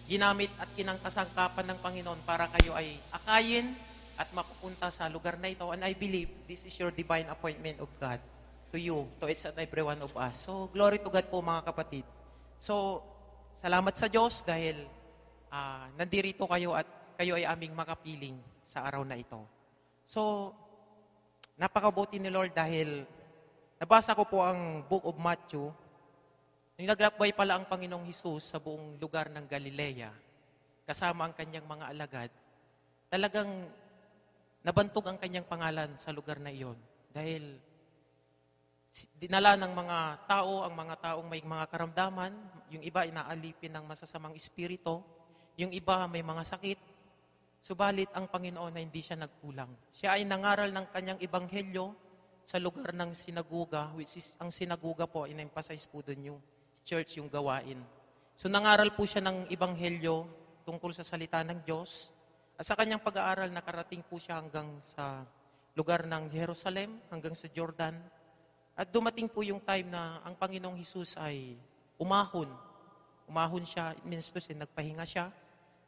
ginamit at kinangkasangkapan ng Panginoon para kayo ay akayin at mapupunta sa lugar na ito. And I believe this is your divine appointment of God to you, to each and every one of us. So, glory to God po mga kapatid. So, salamat sa Diyos dahil nandirito kayo at kayo ay aming makapiling sa araw na ito. So, napakabuti ni Lord dahil nabasa ko po ang Book of Matthew. Nung naglakbay pala ang Panginoong Hesus sa buong lugar ng Galilea, kasama ang kanyang mga alagad, talagang nabantog ang kanyang pangalan sa lugar na iyon. Dahil dinala ng mga tao, ang mga taong may mga karamdaman, yung iba inaalipin ng masasamang espiritu, yung iba may mga sakit, subalit ang Panginoon na hindi siya nagkulang. Siya ay nangaral ng kanyang ebanghelyo sa lugar ng sinagoga, which is, ang sinagoga po, in-emphasize po doon yung church, yung gawain. So nangaral po siya ng ebanghelyo tungkol sa salita ng Diyos. At sa kanyang pag-aaral, nakarating po siya hanggang sa lugar ng Jerusalem, hanggang sa Jordan. At dumating po yung time na ang Panginoong Hesus ay umahon. Umahon siya, it means to say, nagpahinga siya.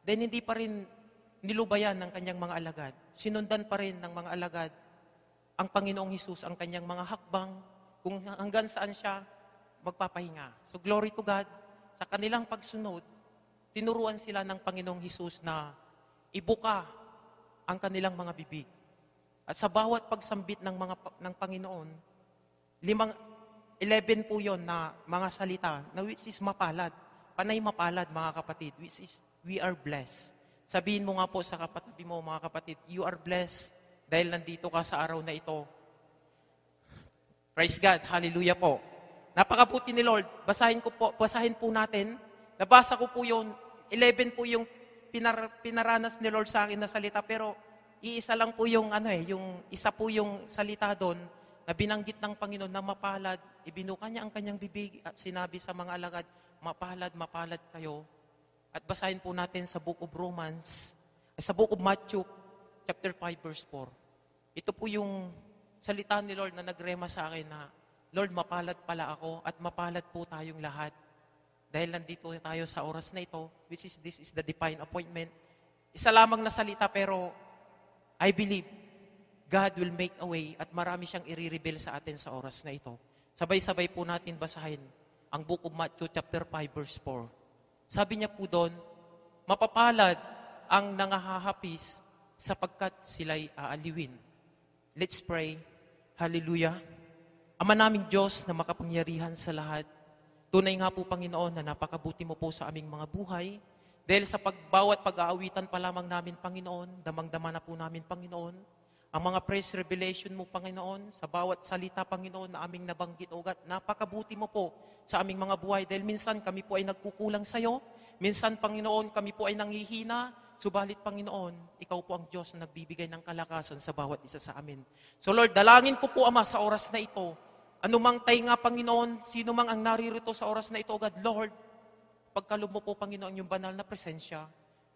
Then hindi pa rin nilubayan ng kanyang mga alagad. Sinundan pa rin ng mga alagad ang Panginoong Hesus, ang kanyang mga hakbang, kung hanggang saan siya magpapahinga. So glory to God, sa kanilang pagsunod, tinuruan sila ng Panginoong Hesus na ibuka ang kanilang mga bibig. At sa bawat pagsambit ng Panginoon, 11 po yon na mga salita na which is mapalad. Panay mapalad mga kapatid, which is we are blessed. Sabihin mo nga po sa kapatid mo, mga kapatid, you are blessed dahil nandito ka sa araw na ito. Praise God, hallelujah po. Napakabuti ni Lord. Basahin po natin. Nabasa ko po yun. 11 po yung pinaranas ni Lord sa akin na salita, pero iisa lang po yung yung isa po yung salita doon na binanggit ng Panginoon na mapalad. Ibinuka niya ang kanyang bibig at sinabi sa mga alagad, mapalad, mapalad kayo. At basahin po natin sa Book of Matthew, chapter 5, verse 4. Ito po yung salita ni Lord na nagrema sa akin na, Lord, mapalad pala ako at mapalad po tayong lahat. Dahil nandito tayo sa oras na ito, which is this is the divine appointment. Isa lamang na salita pero I believe God will make a way at marami siyang i-reveal sa atin sa oras na ito. Sabay-sabay po natin basahin ang Book of Matthew chapter 5 verse 4. Sabi niya po doon, mapapalad ang nangahahapis sapagkat sila'y aaliwin. Let's pray. Hallelujah. Ama naming Diyos na makapangyarihan sa lahat, tunay nga po, Panginoon, na napakabuti mo po sa aming mga buhay. Dahil sa bawat pag-aawitan pa lamang namin, Panginoon, damang-dama na po namin, Panginoon, ang mga praise revelation mo, Panginoon, sa bawat salita, Panginoon, na aming nabanggit, O God, napakabuti mo po sa aming mga buhay. Dahil minsan kami po ay nagkukulang sa iyo. Minsan, Panginoon, kami po ay nanghihina. Subalit, Panginoon, Ikaw po ang Diyos na nagbibigay ng kalakasan sa bawat isa sa amin. So Lord, dalangin ko po, Ama, sa oras na ito, anumang tainga, Panginoon, sino mang ang naririto sa oras na ito, God, Lord, pagkalob mo po, Panginoon, yung banal na presensya.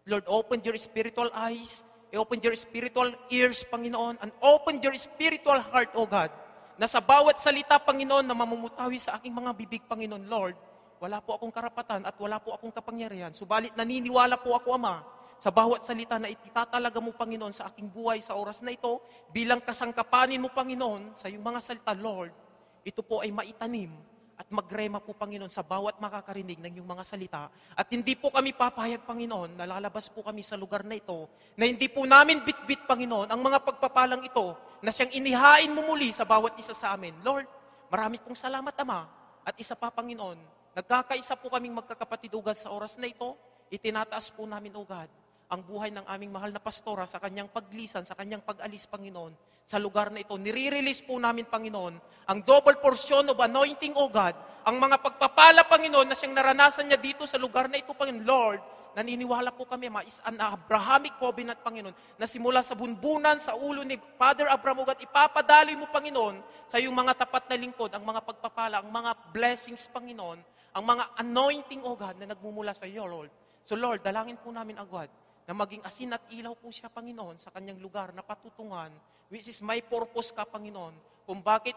Lord, open your spiritual eyes, open your spiritual ears, Panginoon, and open your spiritual heart, O God, na sa bawat salita, Panginoon, na mamumutawi sa aking mga bibig, Panginoon, Lord, wala po akong karapatan at wala po akong kapangyarihan. Subalit, naniniwala po ako, Ama, sa bawat salita na ititatalaga mo, Panginoon, sa aking buhay sa oras na ito, bilang kasangkapanin mo, Panginoon, sa iyong mga salita, Lord, ito po ay maitanim at magrema po, Panginoon, sa bawat makakarinig ng iyong mga salita. At hindi po kami papayag, Panginoon, na lalabas po kami sa lugar na ito, na hindi po namin bitbit, Panginoon, ang mga pagpapalang ito, na siyang inihain mo muli sa bawat isa sa amin. Lord, marami pong salamat, Ama. At isa pa, Panginoon, nagkakaisa po kaming magkakapatid, O God, sa oras na ito, itinataas po namin, O God, ang buhay ng aming mahal na pastora sa kanyang paglisan, sa kanyang pag-alis, Panginoon, sa lugar na ito. Nire-release po namin, Panginoon, ang double portion of anointing, O God, ang mga pagpapala, Panginoon, na siyang naranasan niya dito sa lugar na ito, Panginoon. Lord, naniniwala po kami, is an Abrahamic covenant, Panginoon, na simula sa bunbunan, sa ulo ni Father Abraham, O God, ipapadaloy mo, Panginoon, sa iyong mga tapat na lingkod, ang mga pagpapala, ang mga blessings, Panginoon, ang mga anointing, O God, na nagmumula sa iyo, Lord. So, Lord, dalangin po namin, O God, na maging asin at ilaw po siya, Panginoon, sa kanyang lugar na patutungan, which is may purpose ka, Panginoon, kung bakit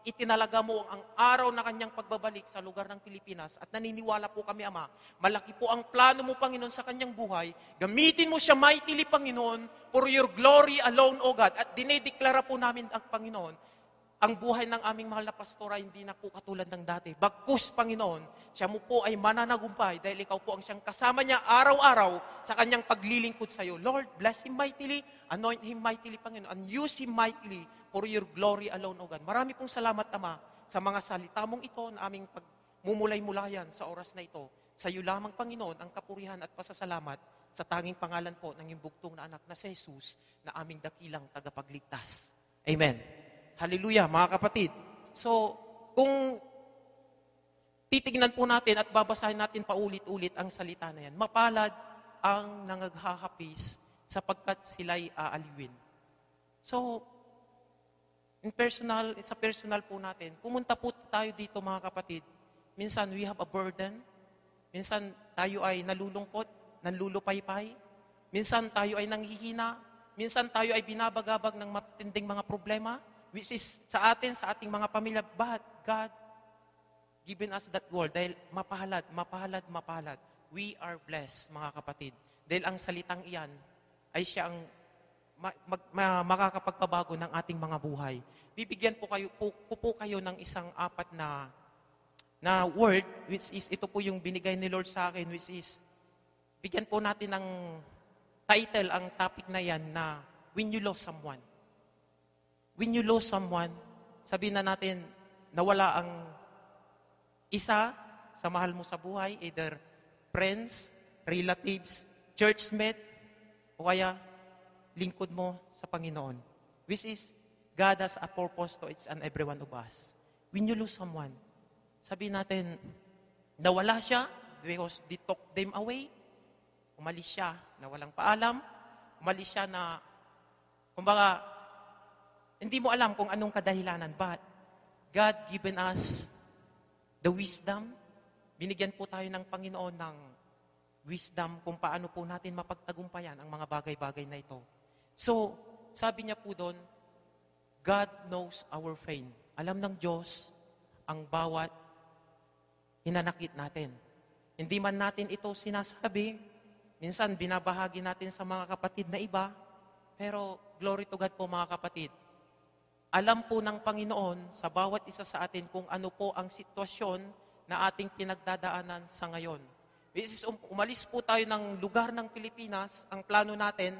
itinalaga mo ang araw na kanyang pagbabalik sa lugar ng Pilipinas at naniniwala po kami, Ama, malaki po ang plano mo, Panginoon, sa kanyang buhay. Gamitin mo siya mightily, Panginoon, for your glory alone, O God. At dinedeklara po namin ang Panginoon, ang buhay ng aming mahal na pastora hindi na po katulad ng dati. Bagkus, Panginoon, siya mo po ay mananagumpay dahil ikaw po ang siyang kasama niya araw-araw sa kanyang paglilingkod sa iyo. Lord, bless him mightily, anoint him mightily, Panginoon, and use him mightily for your glory alone, O God. Marami pong salamat, Ama, sa mga salita mong ito na aming pagmumulay-mulayan sa oras na ito. Sa iyo lamang, Panginoon, ang kapurihan at pasasalamat sa tanging pangalan po ng iyong bugtong na anak na si Jesus na aming dakilang tagapagligtas. Amen. Hallelujah, mga kapatid. So, kung titignan po natin at babasahin natin paulit-ulit ang salita na yan, mapalad ang nangaghahapis sapagkat sila'y aaliwin. So, sa personal po natin, pumunta po tayo dito, mga kapatid. Minsan, we have a burden. Minsan, tayo ay nalulungkot, nanlulupaypay. Minsan, tayo ay nanghihina. Minsan, tayo ay binabagabag ng matinding mga problema, which is sa atin, sa ating mga pamilya. But God given us that word dahil mapalad. We are blessed, mga kapatid. Dahil ang salitang iyan ay siya ang makakapagpabago ng ating mga buhay. Bibigyan po kayo ng isang apat na word, which is, ito po yung binigay ni Lord sa akin, which is, bigyan po natin ng title, ang topic na yan, na when you love someone. When you lose someone, sabihin na natin, nawala ang isa sa mahal mo sa buhay, either friends, relatives, churchmate, o kaya lingkod mo sa Panginoon. Which is, God has a purpose to each and every one of us. When you lose someone, sabihin natin, nawala siya because they took them away. Umalis siya na walang paalam. Umalis siya na, kumbaga, hindi mo alam kung anong kadahilanan, but God given us the wisdom. Binigyan po tayo ng Panginoon ng wisdom kung paano po natin mapagtagumpayan ang mga bagay-bagay na ito. So, sabi niya po doon, God knows our pain. Alam ng Diyos ang bawat hinanakit natin. Hindi man natin ito sinasabi, minsan binabahagi natin sa mga kapatid na iba, pero glory to God po, mga kapatid. Alam po ng Panginoon sa bawat isa sa atin kung ano po ang sitwasyon na ating pinagdadaanan sa ngayon. Umalis po tayo ng lugar ng Pilipinas, ang plano natin,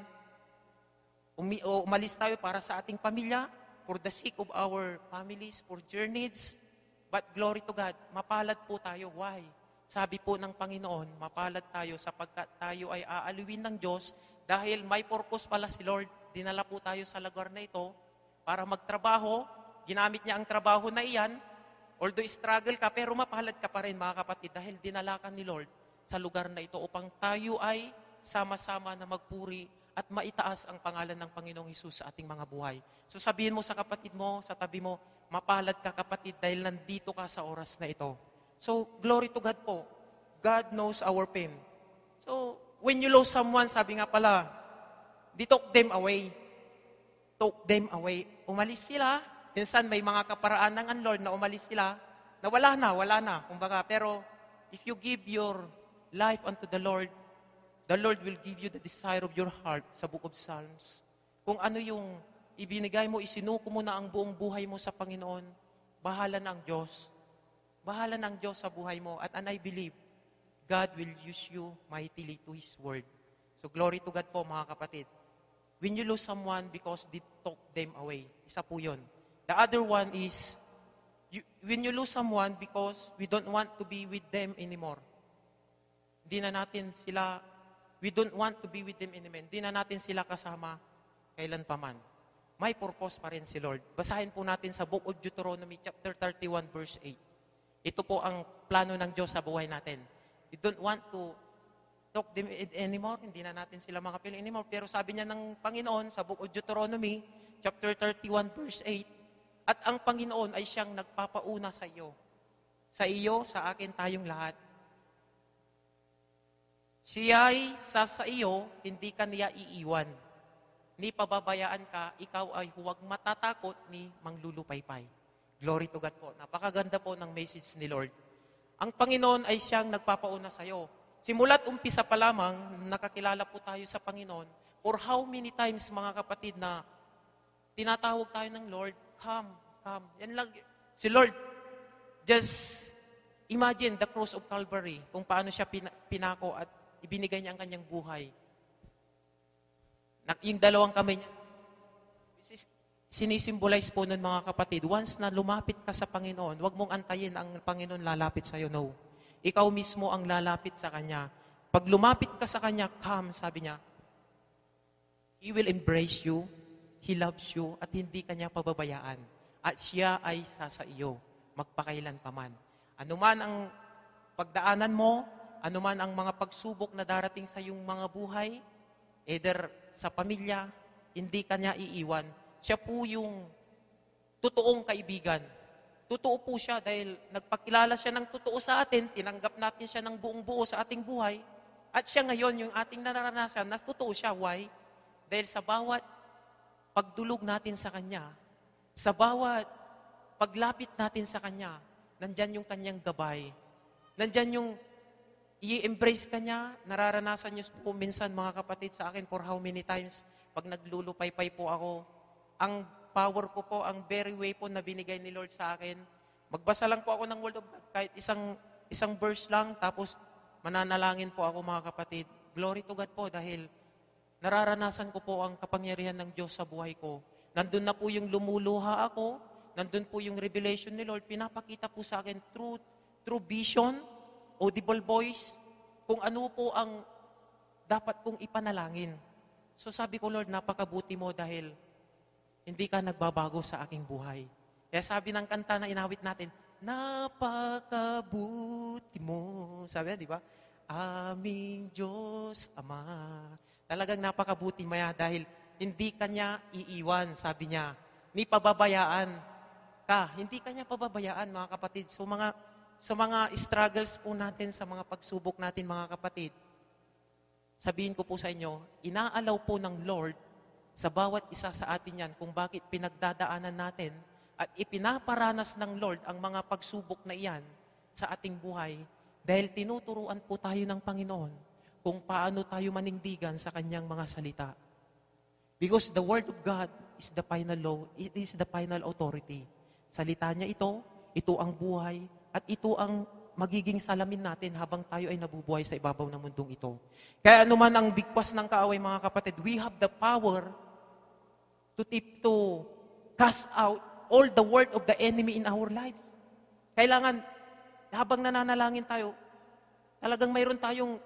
umalis tayo para sa ating pamilya, for the sake of our families, for their needs. But glory to God, mapalad po tayo. Why? Sabi po ng Panginoon, mapalad tayo sapagkat tayo ay aaluin ng Diyos dahil may purpose pala si Lord. Dinala po tayo sa lugar na ito para magtrabaho. Ginamit niya ang trabaho na iyan. Although struggle ka, pero mapalad ka pa rin, mga kapatid, dahil dinala ka ni Lord sa lugar na ito upang tayo ay sama-sama na magpuri at maitaas ang pangalan ng Panginoong Hesus sa ating mga buhay. So sabihin mo sa kapatid mo, sa tabi mo, mapalad ka, kapatid, dahil nandito ka sa oras na ito. So, glory to God po. God knows our pain. So, when you lose someone, sabi nga pala, they took them away. Took them away. Umalis sila. Minsan may mga kaparaan ng Lord na umalis sila, na wala na. Kumbaga, pero if you give your life unto the Lord will give you the desire of your heart sa Book of Psalms. Kung ano yung ibinigay mo, isinuko mo na ang buong buhay mo sa Panginoon, bahala na ang Diyos. Bahala ng Diyos sa buhay mo. And I believe, God will use you mightily to His Word. So glory to God po, mga kapatid. When you lose someone because they took them away, isa po yun. The other one is, when you lose someone because we don't want to be with them anymore. We don't want to be with them anymore. Hindi na natin sila kasama kailan pa man. May purpose pa rin si Lord. Basahin po natin sa Book of Deuteronomy chapter 31 verse 8. Ito po ang plano ng Diyos sa buhay natin. We don't want to talk them anymore. Hindi na natin sila makapiling anymore. Pero sabi niya ng Panginoon sa Book of Deuteronomy chapter 31 verse 8, at ang Panginoon ay siyang nagpapauna sa iyo. Sa iyo, sa akin, tayong lahat. Siya'y sa iyo, hindi ka niya iiwan. Ni pababayaan ka, ikaw ay huwag matatakot ni manglulupaypay. Glory to God po. Napakaganda po ng message ni Lord. Ang Panginoon ay siyang nagpapauna sa iyo. Simula't umpisa pa lamang, nakakilala po tayo sa Panginoon. For how many times, mga kapatid, na tinatawag tayo ng Lord, come, come. Yan lang. Si Lord, just imagine the cross of Calvary, kung paano siya pinako at ibinigay niya ang kanyang buhay. Yung dalawang kamay niya, sinisimbolize po nun, mga kapatid, once na lumapit ka sa Panginoon, huwag mong antayin ang Panginoon lalapit sa iyo. No. Ikaw mismo ang lalapit sa Kanya. Pag lumapit ka sa Kanya, come, sabi niya, He will embrace you, He loves you, at hindi Kanya pababayaan. At siya ay sa iyo, magpakailan paman. Anuman ang pagdaanan mo, anuman ang mga pagsubok na darating sa iyong mga buhay, either sa pamilya, hindi Kanya iiwan. Siya po yung totoong kaibigan. Totoo po siya dahil nagpakilala siya ng totoo sa atin, tinanggap natin siya ng buong buo sa ating buhay, at siya ngayon yung ating nararanasan na totoo siya. Why? Dahil sa bawat pagdulog natin sa Kanya, sa bawat paglapit natin sa Kanya, nandyan yung Kanyang gabay. Nandyan yung i-embrace Kanya. Nararanasan niyo po minsan, mga kapatid, sa akin for how many times, pag naglulupaypay po ako, ang power ko po, ang very way po na binigay ni Lord sa akin, magbasa lang po ako ng Word of God, kahit isang verse lang, tapos mananalangin po ako, mga kapatid. Glory to God po, dahil nararanasan ko po ang kapangyarihan ng Diyos sa buhay ko. Nandun na po yung lumuluha ako, nandun po yung revelation ni Lord, pinapakita po sa akin through vision, audible voice, kung ano po ang dapat kong ipanalangin. So sabi ko, Lord, napakabuti mo dahil hindi ka nagbabago sa aking buhay. Kaya sabi ng kanta na inawit natin, napakabuti mo. Sabi na, di ba? Aming Diyos Ama. Talagang napakabuti maya dahil hindi Kanya iiwan, sabi niya. Ni pababayaan ka. Hindi Kanya pababayaan, mga kapatid. So sa mga struggles po natin, sa mga pagsubok natin, mga kapatid, sabihin ko po sa inyo, inaalaw po ng Lord sa bawat isa sa atin yan kung bakit pinagdadaanan natin at ipinaparanas ng Lord ang mga pagsubok na iyan sa ating buhay dahil tinuturuan po tayo ng Panginoon kung paano tayo manindigan sa Kanyang mga salita. Because the Word of God is the final law, it is the final authority. Salita niya ito ang buhay, at ito ang magiging salamin natin habang tayo ay nabubuhay sa ibabaw ng mundong ito. Kaya anuman ang bigpas ng kaaway, mga kapatid, we have the power to cast out all the word of the enemy in our life. Kailangan, habang nananalangin tayo, talagang mayroon tayong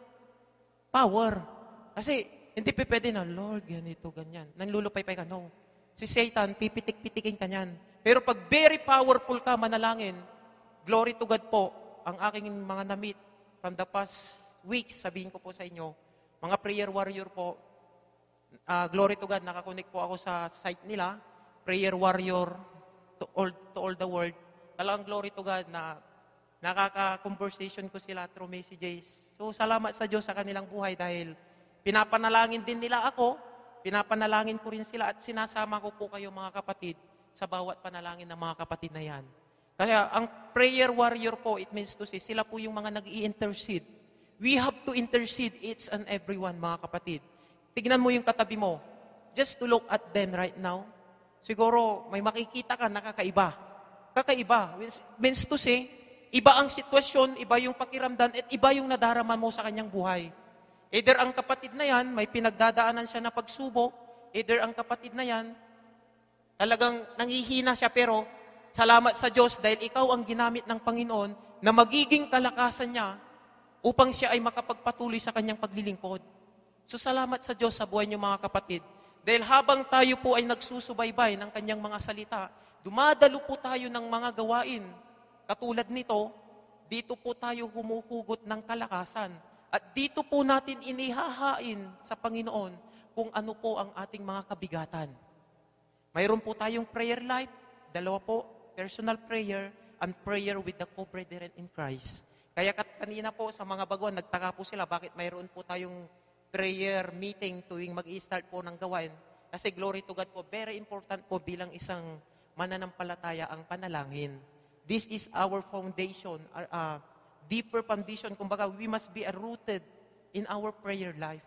power. Kasi, hindi pwede na, Lord, ganito, ganyan. Nanlulupay-pay ka, no. Si Satan, pipitik-pitikin ka niyan. Pero pag very powerful ka, manalangin, glory to God po, ang aking mga na-meet from the past weeks, sabihin ko po sa inyo, mga prayer warrior po, glory to God, nakakonek po ako sa site nila, prayer warrior to all the world. Talagang glory to God na nakaka-conversation ko sila through messages. So, salamat sa Diyos sa kanilang buhay dahil pinapanalangin din nila ako, pinapanalangin ko rin sila at sinasama ko po kayo, mga kapatid, sa bawat panalangin ng mga kapatid na yan. Kaya ang prayer warrior po, it means to say, sila po yung mga nag-i-intercede. We have to intercede each and every one, mga kapatid. Tignan mo yung katabi mo. Just to look at them right now. Siguro may makikita ka nakakaiba. Kakaiba. Means to say, iba ang sitwasyon, iba yung pakiramdam, at iba yung nadarama mo sa kanyang buhay. Either ang kapatid na yan, may pinagdadaanan siya na pagsubok. Either ang kapatid na yan, talagang nanghihina siya, pero salamat sa Diyos dahil ikaw ang ginamit ng Panginoon na magiging kalakasan niya upang siya ay makapagpatuloy sa kanyang paglilingkod. So salamat sa Diyos sa buhay niyo, mga kapatid. Dahil habang tayo po ay nagsusubaybay ng kanyang mga salita, dumadalo po tayo ng mga gawain. Katulad nito, dito po tayo humuhugot ng kalakasan. At dito po natin inihahain sa Panginoon kung ano po ang ating mga kabigatan. Mayroon po tayong prayer life, dalawa po, personal prayer and prayer with the co-brethren in Christ. Kaya kanina po sa mga baguhan, nagtaka po sila bakit mayroon po tayong prayer meeting tuwing mag-i-start po ng gawain. Kasi glory to God po, very important po bilang isang mananampalataya ang panalangin. This is our foundation, deeper foundation. Kumbaga, we must be rooted in our prayer life.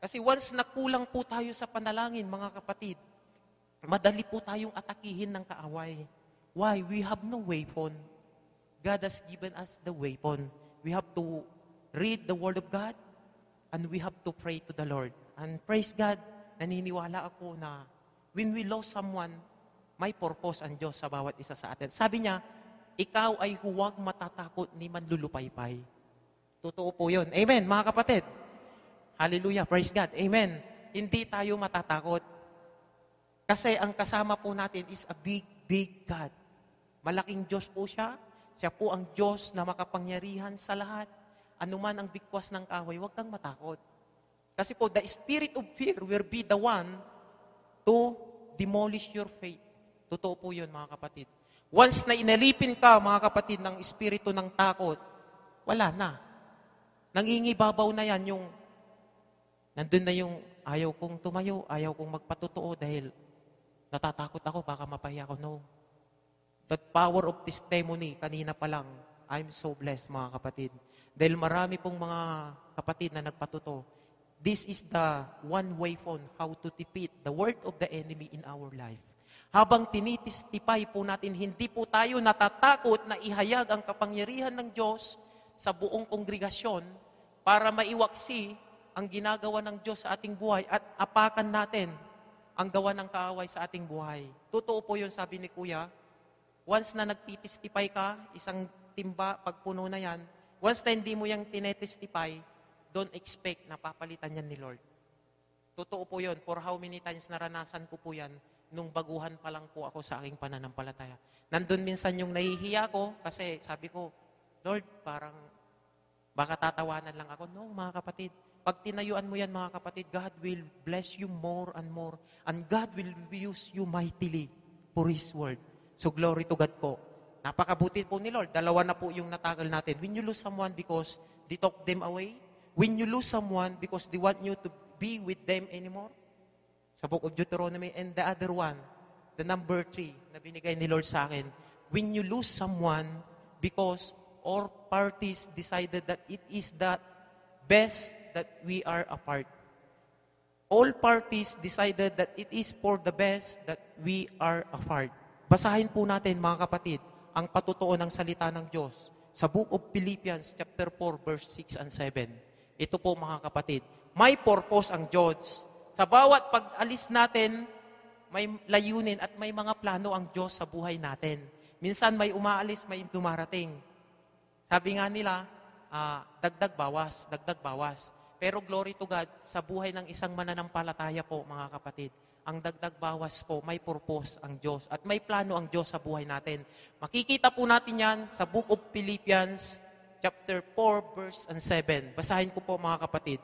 Kasi once nakulang po tayo sa panalangin, mga kapatid, madali po tayong atakihin ng kaaway. Why? We have no weapon. God has given us the weapon. We have to read the Word of God and we have to pray to the Lord. And praise God, naniniwala ako na when we love someone, may purpose ang Diyos sa bawat isa sa atin. Sabi niya, ikaw ay huwag matatakot ni manlulupaypay. Totoo po yun. Amen, mga kapatid. Hallelujah, praise God. Amen. Hindi tayo matatakot. Kasi ang kasama po natin is a big, big God. Malaking Diyos po siya. Siya po ang Diyos na makapangyarihan sa lahat. Ano man ang bigwas ng kaaway, huwag kang matakot. Kasi po, the spirit of fear will be the one to demolish your faith. Totoo po yun, mga kapatid. Once na inalipin ka, mga kapatid, ng espiritu ng takot, wala na. Nangingibabaw na yan yung, nandun na yung ayaw kong tumayo, ayaw kong magpatotoo dahil natatakot ako, baka mapahiya ako. No. That power of testimony, kanina pa lang, I'm so blessed, mga kapatid. Dahil marami pong mga kapatid na nagpatuto. This is the one way on how to defeat the word of the enemy in our life. Habang tinitistify po natin, hindi po tayo natatakot na ihayag ang kapangyarihan ng Diyos sa buong kongregasyon para maiwaksi ang ginagawa ng Diyos sa ating buhay at apakan natin ang gawa ng kaaway sa ating buhay. Totoo po yun, sabi ni Kuya. Once na nagtitistify ka, isang timba, pagpuno na yan, once na hindi mo yung tinetestify, don't expect na papalitan yan ni Lord. Totoo po yun. For how many times naranasan ko po yan nung baguhan pa lang po ako sa aking pananampalataya. Nandun minsan yung nahihiya ko kasi sabi ko, Lord, parang baka tatawanan lang ako. No, mga kapatid. Pag tinayuan mo yan, mga kapatid, God will bless you more and more. And God will use you mightily for His word. So glory to God po. Napakabuti po ni Lord. Dalawa na po yung natagal natin. When you lose someone because they took them away, when you lose someone because they want you to be with them anymore, sa Book of Deuteronomy, and the other one, the number 3 na binigay ni Lord sa akin, when you lose someone because all parties decided that it is the best that we are apart. All parties decided that it is for the best that we are apart. Basahin po natin, mga kapatid, ang patutuo ng salita ng Diyos sa Book of Philippians chapter 4 verse 6 and 7. Ito po, mga kapatid, may purpose ang Diyos. Sa bawat pag-alis natin, may layunin at may mga plano ang Diyos sa buhay natin. Minsan may umaalis, may dumarating. Sabi nga nila, dagdag bawas. Pero glory to God, sa buhay ng isang mananampalataya po, mga kapatid, ang dagdag bawas po, may purpose ang Diyos at may plano ang Diyos sa buhay natin. Makikita po natin yan sa Book of Philippians chapter 4 verse and 7. Basahin ko po, mga kapatid.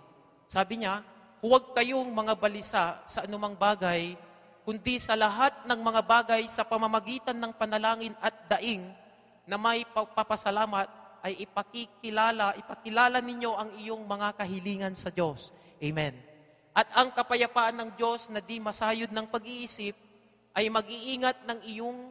Sabi niya, huwag kayong mga balisa sa anumang bagay, kundi sa lahat ng mga bagay sa pamamagitan ng panalangin at daing na may papasalamat ay ipakilala ninyo ang iyong mga kahilingan sa Diyos. Amen. At ang kapayapaan ng Diyos na di masayod ng pag-iisip ay mag-iingat ng iyong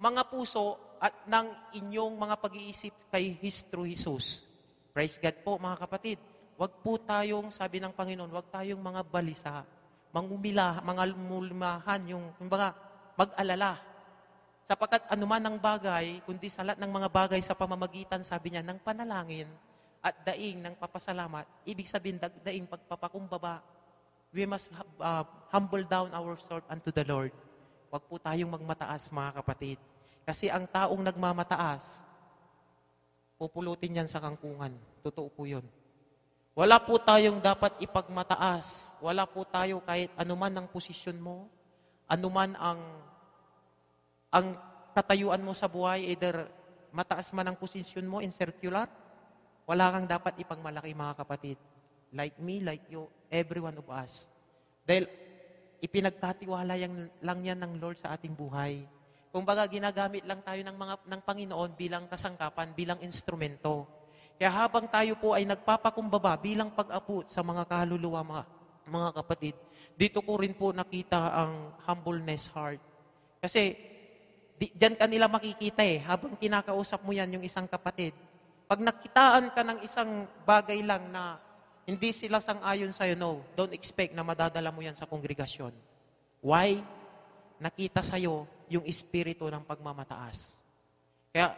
mga puso at ng inyong mga pag-iisip kay through Jesus. Praise God po, mga kapatid. Huwag po tayong, sabi ng Panginoon, huwag tayong mga balisa, mga mulmahan, yung mag-alala. Sapagkat anuman ang bagay, kundi sa lahat ng mga bagay sa pamamagitan, sabi niya, ng panalangin at daing ng papasalamat, ibig sabihin, daing pagpapakumbaba, we must humble down ourselves unto the Lord. Huwag po tayong magmataas, mga kapatid. Kasi ang taong nagmamataas, pupulutin yan sa kangkungan. Totoo po yun. Wala po tayong dapat ipagmataas. Wala po tayo kahit anuman ang posisyon mo, anuman ang katayuan mo sa buhay, either mataas man ang posisyon mo in circular, wala kang dapat ipagmalaki, mga kapatid. Like me, like you, every one of us. Dahil ipinagkatiwala lang yan ng Lord sa ating buhay. Kung baga, ginagamit lang tayo ng Panginoon bilang kasangkapan, bilang instrumento. Kaya habang tayo po ay nagpapakumbaba bilang pag-abot sa mga kaluluwa, mga kapatid, dito ko rin po nakita ang humbleness heart. Kasi Diyan ka nila makikita habang kinakausap mo yan yung isang kapatid. Pag nakitaan ka ng isang bagay lang na hindi sila sang-ayon sa'yo, no, don't expect na madadala mo yan sa kongregasyon. Why? Nakita sa'yo yung espiritu ng pagmamataas. Kaya,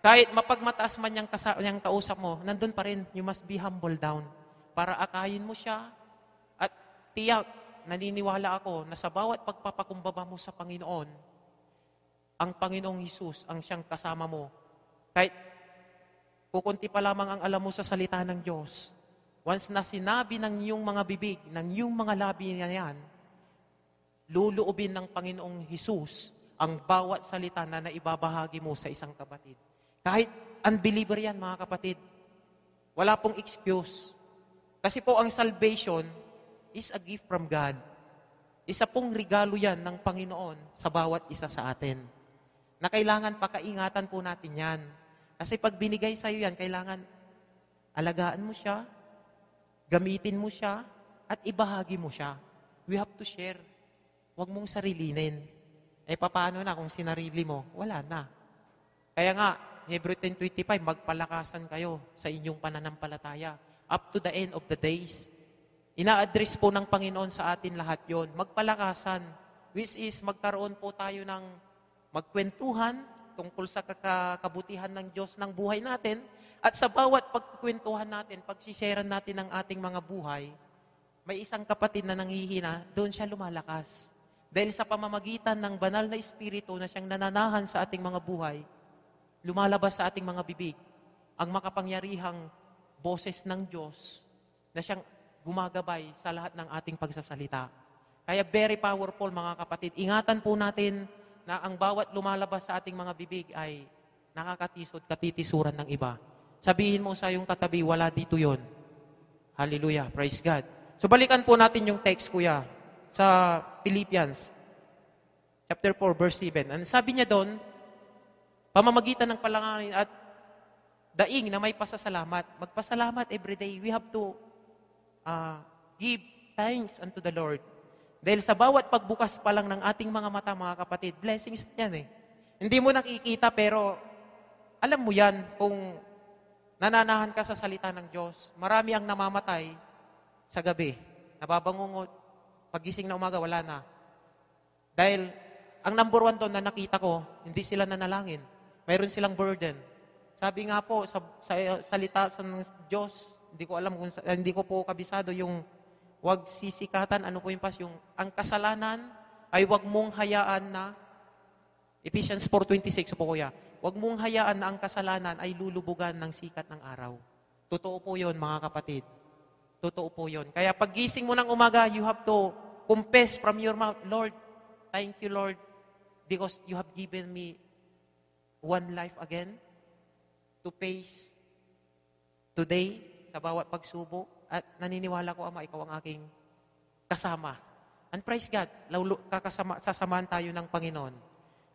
kahit mapagmataas man yung kausap mo, nandun pa rin, you must be humble down para akayin mo siya. At tiyak, naniniwala ako na sa bawat pagpapakumbaba mo sa Panginoon, ang Panginoong Hesus ang siyang kasama mo. Kahit kukunti pa lamang ang alam mo sa salita ng Diyos, once na sinabi ng iyong mga bibig, ng iyong mga labi na yan, luluubin ng Panginoong Hesus ang bawat salita na naibabahagi mo sa isang kapatid. Kahit unbeliever yan, mga kapatid, wala pong excuse. Kasi po ang salvation is a gift from God. Isa pong regalo yan ng Panginoon sa bawat isa sa atin. Na kailangan pakaingatan po natin yan. Kasi pag binigay sa'yo yan, kailangan alagaan mo siya, gamitin mo siya, at ibahagi mo siya. We have to share. Huwag mong sarilinin. Paano na kung sinarili mo? Wala na. Kaya nga, Hebrew 10:25, magpalakasan kayo sa inyong pananampalataya. Up to the end of the days. Ina-address po ng Panginoon sa atin lahat yon. Magpalakasan. Which is, magkaroon po tayo ng magkwentuhan tungkol sa kabutihan ng Diyos ng buhay natin. At sa bawat pagkwentuhan natin, pagsisharean natin ng ating mga buhay, may isang kapatid na nanghihina, doon siya lumalakas. Dahil sa pamamagitan ng banal na espiritu na siyang nananahan sa ating mga buhay, lumalabas sa ating mga bibig ang makapangyarihang boses ng Diyos na siyang gumagabay sa lahat ng ating pagsasalita. Kaya very powerful, mga kapatid. Ingatan po natin na ang bawat lumalabas sa ating mga bibig ay nakakatisod, katitisuran ng iba. Sabihin mo sa iyong katabi, wala dito yon. Hallelujah, praise God. So balikan po natin yung text, kuya, sa Philippians chapter 4, verse 7. Ang sabi niya doon, pamamagitan ng palanganin at daing na may pasasalamat. Magpasalamat everyday. We have to give thanks unto the Lord. Dahil sa bawat pagbukas pa lang ng ating mga mata, mga kapatid, blessings yan Hindi mo nakikita, pero alam mo yan kung nananahan ka sa salita ng Diyos. Marami ang namamatay sa gabi. Nababangungot. Pagising na umaga, wala na. Dahil ang number one doon na nakita ko, hindi sila nanalangin. Mayroon silang burden. Sabi nga po, sa salita ng Diyos, hindi ko po kabisado yung wag sisikatan, ano po yung yung ang kasalanan ay wag mong hayaan na, Ephesians 4:26 po kuya, wag mong hayaan na ang kasalanan ay lulubugan ng sikat ng araw. Totoo po yun, mga kapatid. Totoo po yun. Kaya paggising mo ng umaga, you have to confess from your mouth, Lord, thank you, Lord, because you have given me one life again to face today sa bawat pagsubok. At naniniwala ko, Ama, ikaw ang aking kasama. And praise God, sasamahan tayo ng Panginoon.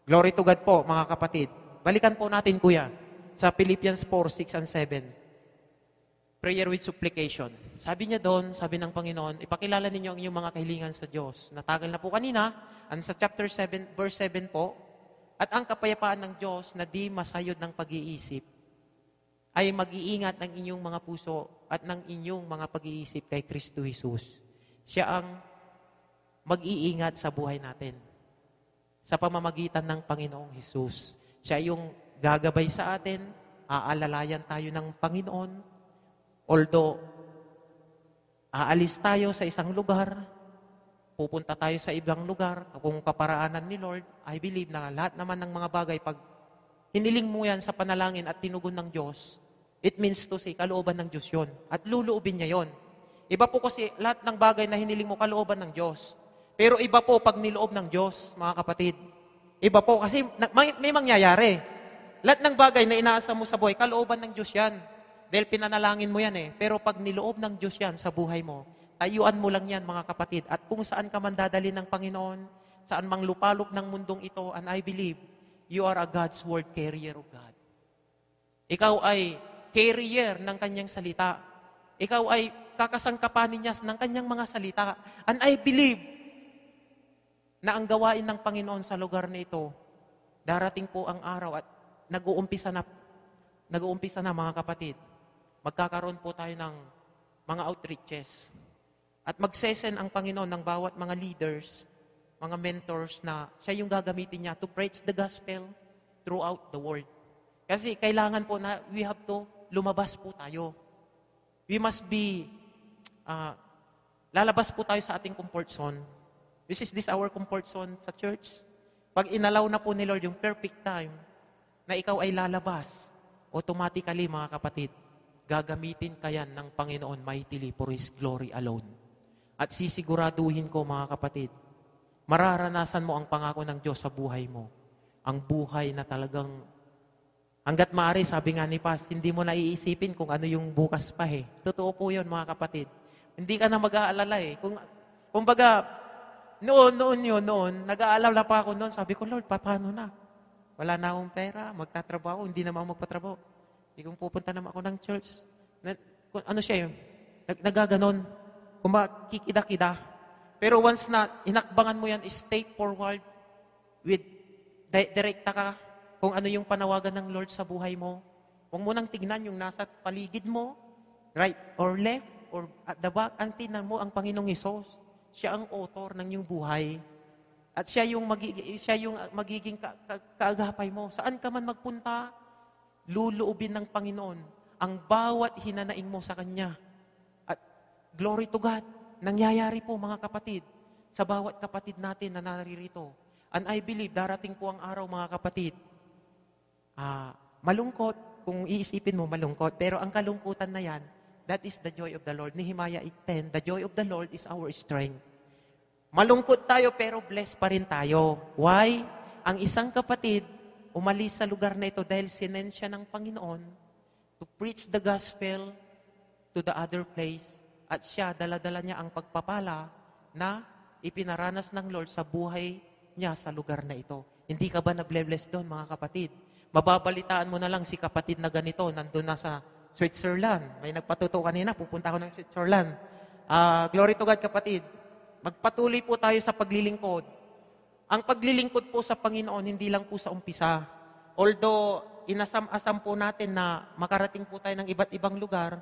Glory to God po, mga kapatid. Balikan po natin, kuya, sa Philippians 4:6 and 7. Prayer with supplication. Sabi niya doon, sabi ng Panginoon, ipakilala ninyo ang iyong mga kahilingan sa Diyos. Natagal na po kanina, and sa chapter 7, verse 7 po, at ang kapayapaan ng Diyos na di masayod ng pag-iisip, ay mag-iingat ng inyong mga puso at ng inyong mga pag-iisip kay Kristo Jesus. Siya ang mag-iingat sa buhay natin sa pamamagitan ng Panginoong Jesus. Siya yung gagabay sa atin, aalalayan tayo ng Panginoon. Although, aalis tayo sa isang lugar, pupunta tayo sa ibang lugar, kung kaparaanan ni Lord, I believe na lahat naman ng mga bagay, pag hiniling mo yan sa panalangin at tinugon ng Diyos, it means to say, kalooban ng Diyos yun. At luluubin niya yon. Iba po kasi lahat ng bagay na hiniling mo, kalooban ng Diyos. Pero iba po pag niloob ng Diyos, mga kapatid. Iba po kasi may mangyayari. Lahat ng bagay na inaasa mo sa buhay, kalooban ng Diyos yan. Dahil pinanalangin mo yan Pero pag niloob ng Diyos yan sa buhay mo, tayuan mo lang yan, mga kapatid. At kung saan ka man dadalhin ng Panginoon, saan mang lupalop ng mundong ito, and I believe, you are a God's word carrier of God. Ikaw ay carrier ng kanyang salita. Ikaw ay kakasangkapanin niya ng kanyang mga salita. And I believe na ang gawain ng Panginoon sa lugar na ito, darating po ang araw at nag-uumpisa na mga kapatid. Magkakaroon po tayo ng mga outreaches. At magsesen ang Panginoon ng bawat mga leaders, mga mentors na siya yung gagamitin niya to preach the gospel throughout the world. Kasi kailangan po na we have to lumabas po tayo. We must be, lalabas po tayo sa ating comfort zone. Is this our comfort zone sa church? Pag inalaw na po ni Lord yung perfect time na ikaw ay lalabas, automatically mga kapatid, gagamitin ka yan ng Panginoon mightily for His glory alone. At sisiguraduhin ko mga kapatid, mararanasan mo ang pangako ng Diyos sa buhay mo. Ang buhay na talagang, hanggat maaari, sabi nga ni Paz, hindi mo na iisipin kung ano yung bukas pa eh. Totoo po yun mga kapatid. Hindi ka na mag-aalala eh. Kumbaga, noon, nag-aalala pa ako noon. Sabi ko, Lord, paano na? Wala na akong pera, magtatrabaho, hindi naman ako magpatrabaho. Hindi kong pupunta naman ako ng church. Ano siya yun? Nagaganon. Kikida-kida. Pero once na inakbangan mo yan, stay forward with direkta ka kung ano yung panawagan ng Lord sa buhay mo. Huwag mo nang tignan yung nasa paligid mo, right or left, or at the back, ang tignan mo ang Panginoong Hesus. Siya ang author ng iyong buhay. At siya yung magiging kaagapay mo. Saan ka man magpunta, luluubin ng Panginoon ang bawat hinanaing mo sa Kanya. At glory to God, nangyayari po mga kapatid, sa bawat kapatid natin na naririto. And I believe, darating po ang araw mga kapatid, malungkot, kung iisipin mo malungkot, pero ang kalungkutan na yan, that is the joy of the Lord. Nehemiah 8:10, the joy of the Lord is our strength. Malungkot tayo pero blessed pa rin tayo. Why? Ang isang kapatid umalis sa lugar na ito dahil sinensya ng Panginoon to preach the gospel to the other place. At siya, dala-dala niya ang pagpapala na ipinaranas ng Lord sa buhay niya sa lugar na ito. Hindi ka ba na-bless doon mga kapatid? Mababalitaan mo na lang si kapatid na ganito, nandun na sa Switzerland. May nagpatuto kanina, pupunta ako ng Switzerland. Glory to God kapatid. Magpatuloy po tayo sa paglilingkod. Ang paglilingkod po sa Panginoon, hindi lang po sa umpisa. Although, inasam-asam po natin na makarating po tayo ng iba't ibang lugar,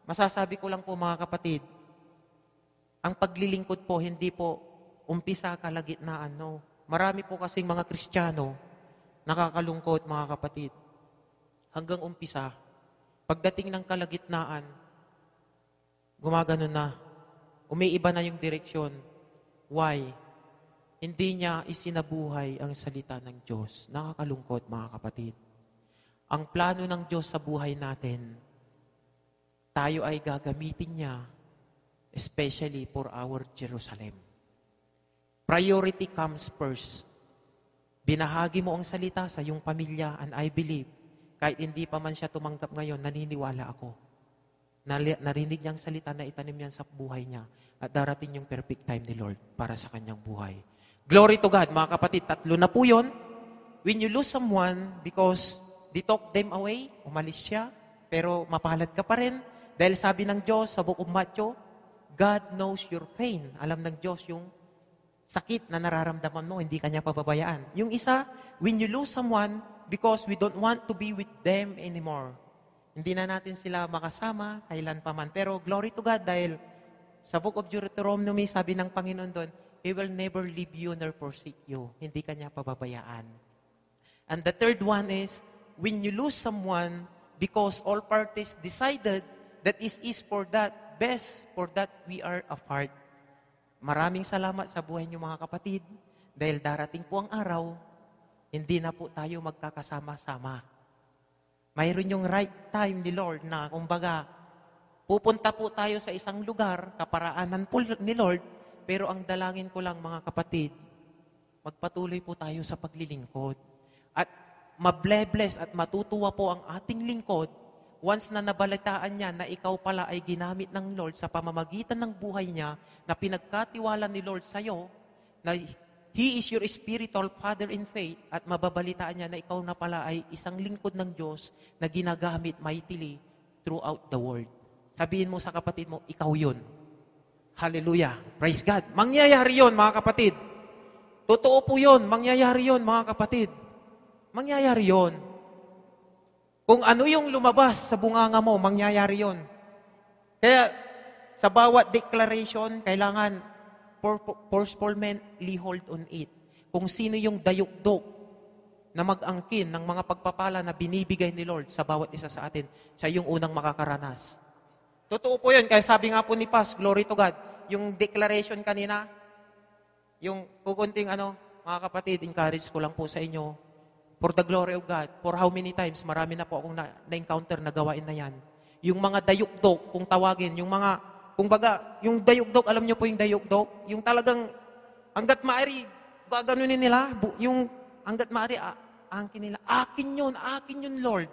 masasabi ko lang po mga kapatid, ang paglilingkod po, hindi po umpisa kalagitnaan. No? Marami po kasing mga Kristiyano, nakakalungkot mga kapatid. Hanggang umpisa, pagdating ng kalagitnaan, gumagano na, umiiba na yung direksyon. Why? Hindi niya isinabuhay ang salita ng Diyos. Nakakalungkot, mga kapatid. Ang plano ng Diyos sa buhay natin, tayo ay gagamitin niya, especially for our Jerusalem. Priority comes first. Binahagi mo ang salita sa iyong pamilya, and I believe, kahit hindi pa man siya tumanggap ngayon, naniniwala ako. Narinig niyang salita na itanim yan sa buhay niya at darating yung perfect time ni Lord para sa kanyang buhay. Glory to God, mga kapatid. 3 na po yun. When you lose someone because they took them away, umalis siya, pero mapalad ka pa rin. Dahil sabi ng Diyos sa Book of Matthew, God knows your pain. Alam ng Diyos yung sakit na nararamdaman mo, hindi kanya pababayaan. Yung isa, when you lose someone because we don't want to be with them anymore. Hindi na natin sila makasama, kailan pa man. Pero glory to God dahil sa Book of Deuteronomy, sabi ng Panginoon doon, He will never leave you nor forsake you. Hindi kanya pababayaan. And the third one is, when you lose someone because all parties decided that is for that, best for that we are apart. Maraming salamat sa buhay niyo mga kapatid dahil darating po ang araw, hindi na po tayo magkakasama-sama. Mayroon yung right time ni Lord na, kumbaga, pupunta po tayo sa isang lugar, kaparaanan po ni Lord, pero ang dalangin ko lang mga kapatid, magpatuloy po tayo sa paglilingkod. At mabless at matutuwa po ang ating lingkod once na nabalitaan niya na ikaw pala ay ginamit ng Lord sa pamamagitan ng buhay niya na pinagkatiwala ni Lord sa iyo, na He is your spiritual father in faith at mababalitaan niya na ikaw na pala ay isang lingkod ng Diyos na ginagamit mightily throughout the world. Sabihin mo sa kapatid mo, ikaw yun. Hallelujah. Praise God. Mangyayari yun, mga kapatid. Totoo po yun. Mangyayari yun, mga kapatid. mangyayari yon. Kung ano yung lumabas sa bunganga mo, mangyayari yon. Kaya, sa bawat declaration, kailangan forcefully hold on it. Kung sino yung dayukdok na mag-angkin ng mga pagpapala na binibigay ni Lord sa bawat isa sa atin, siya yung unang makakaranas. Totoo po yun. Kaya sabi nga po ni Paz, glory to God, yung declaration kanina, yung kukunting mga kapatid, encourage ko lang po sa inyo, for the glory of God, for how many times, marami na po akong na-encounter na gawain na yan. Yung mga dayukdok, kung tawagin, yung mga, yung dayukdok, alam nyo po yung dayukdok? Yung talagang, hanggat maaari, gaganunin nila, yung hanggat maaari, angkin nila, akin yun, Lord.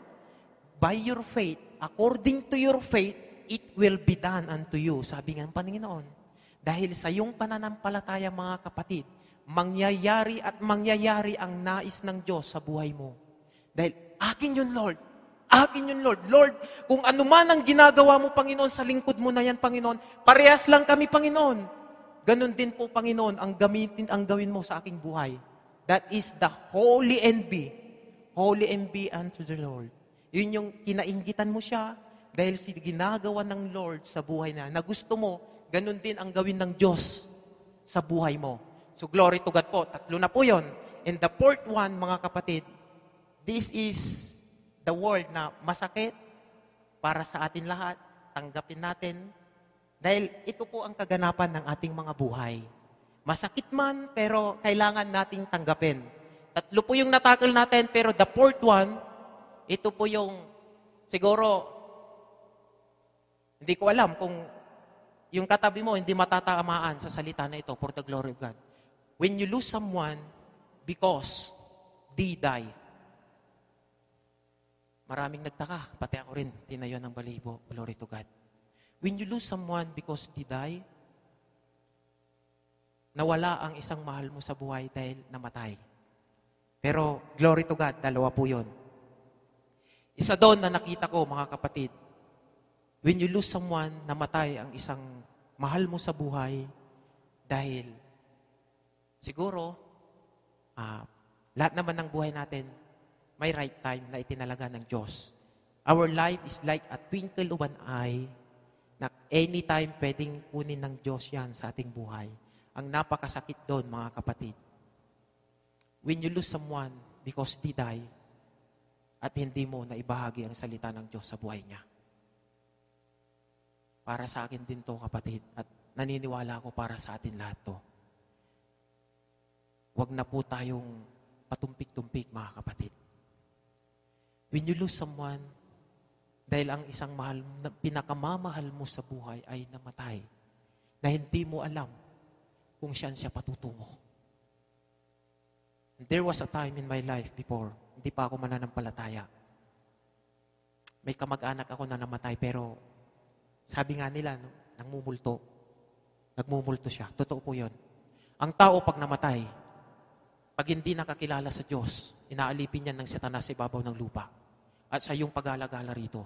By your faith, according to your faith, it will be done unto you. Sabi nga ng Panginoon. Dahil sa iyong pananampalataya, mga kapatid, mangyayari at mangyayari ang nais ng Diyos sa buhay mo. Dahil, akin yun, Lord. Akin yun, Lord. Lord, kung ano man ang ginagawa mo, Panginoon, sa lingkod mo na yan, Panginoon, parehas lang kami, Panginoon. Ganon din po, Panginoon, ang gawin mo sa aking buhay. That is the holy envy. Holy envy unto the Lord. Yun yung kinainggitan mo siya dahil ginagawa ng Lord sa buhay na gusto mo, ganon din ang gawin ng Diyos sa buhay mo. So, glory to God po. 3 na po yun. And the fourth one, mga kapatid, this is the word na masakit para sa atin lahat. Tanggapin natin. Dahil ito po ang kaganapan ng ating mga buhay. Masakit man, pero kailangan nating tanggapin. 3 po yung natakil natin, pero the fourth one, ito po yung, siguro, hindi ko alam kung yung katabi mo hindi matatamaan sa salita na ito for the glory of God. When you lose someone because they die. Maraming nagtaka, pati ako rin, tinayo ng balibo, glory to God. When you lose someone because they die, nawala ang isang mahal mo sa buhay dahil namatay. Pero, glory to God, 2 po yun. Isa doon na nakita ko, mga kapatid, when you lose someone, namatay ang isang mahal mo sa buhay dahil siguro, lahat naman ng buhay natin, may right time na itinalaga ng Diyos. Our life is like a twinkle of an eye na anytime pwedeng kunin ng Diyos yan sa ating buhay. Ang napakasakit doon, mga kapatid. When you lose someone because they die at hindi mo na ibahagi ang salita ng Diyos sa buhay niya. Para sa akin din to, kapatid. At naniniwala ako para sa atin lahat to. Huwag na po tayong patumpik-tumpik, mga kapatid. When you lose someone, dahil ang isang pinakamamahal mo sa buhay ay namatay, na hindi mo alam kung siya patutungo. There was a time in my life before, hindi pa ako mananampalataya. May kamag-anak ako na namatay, pero sabi nga nila, nagmumulto siya. Totoo po yun. Ang tao pag namatay, pag hindi nakakilala sa Diyos, inaalipin niya ng Satanas sa ibabaw ng lupa. At sa iyong pag-alagala rito.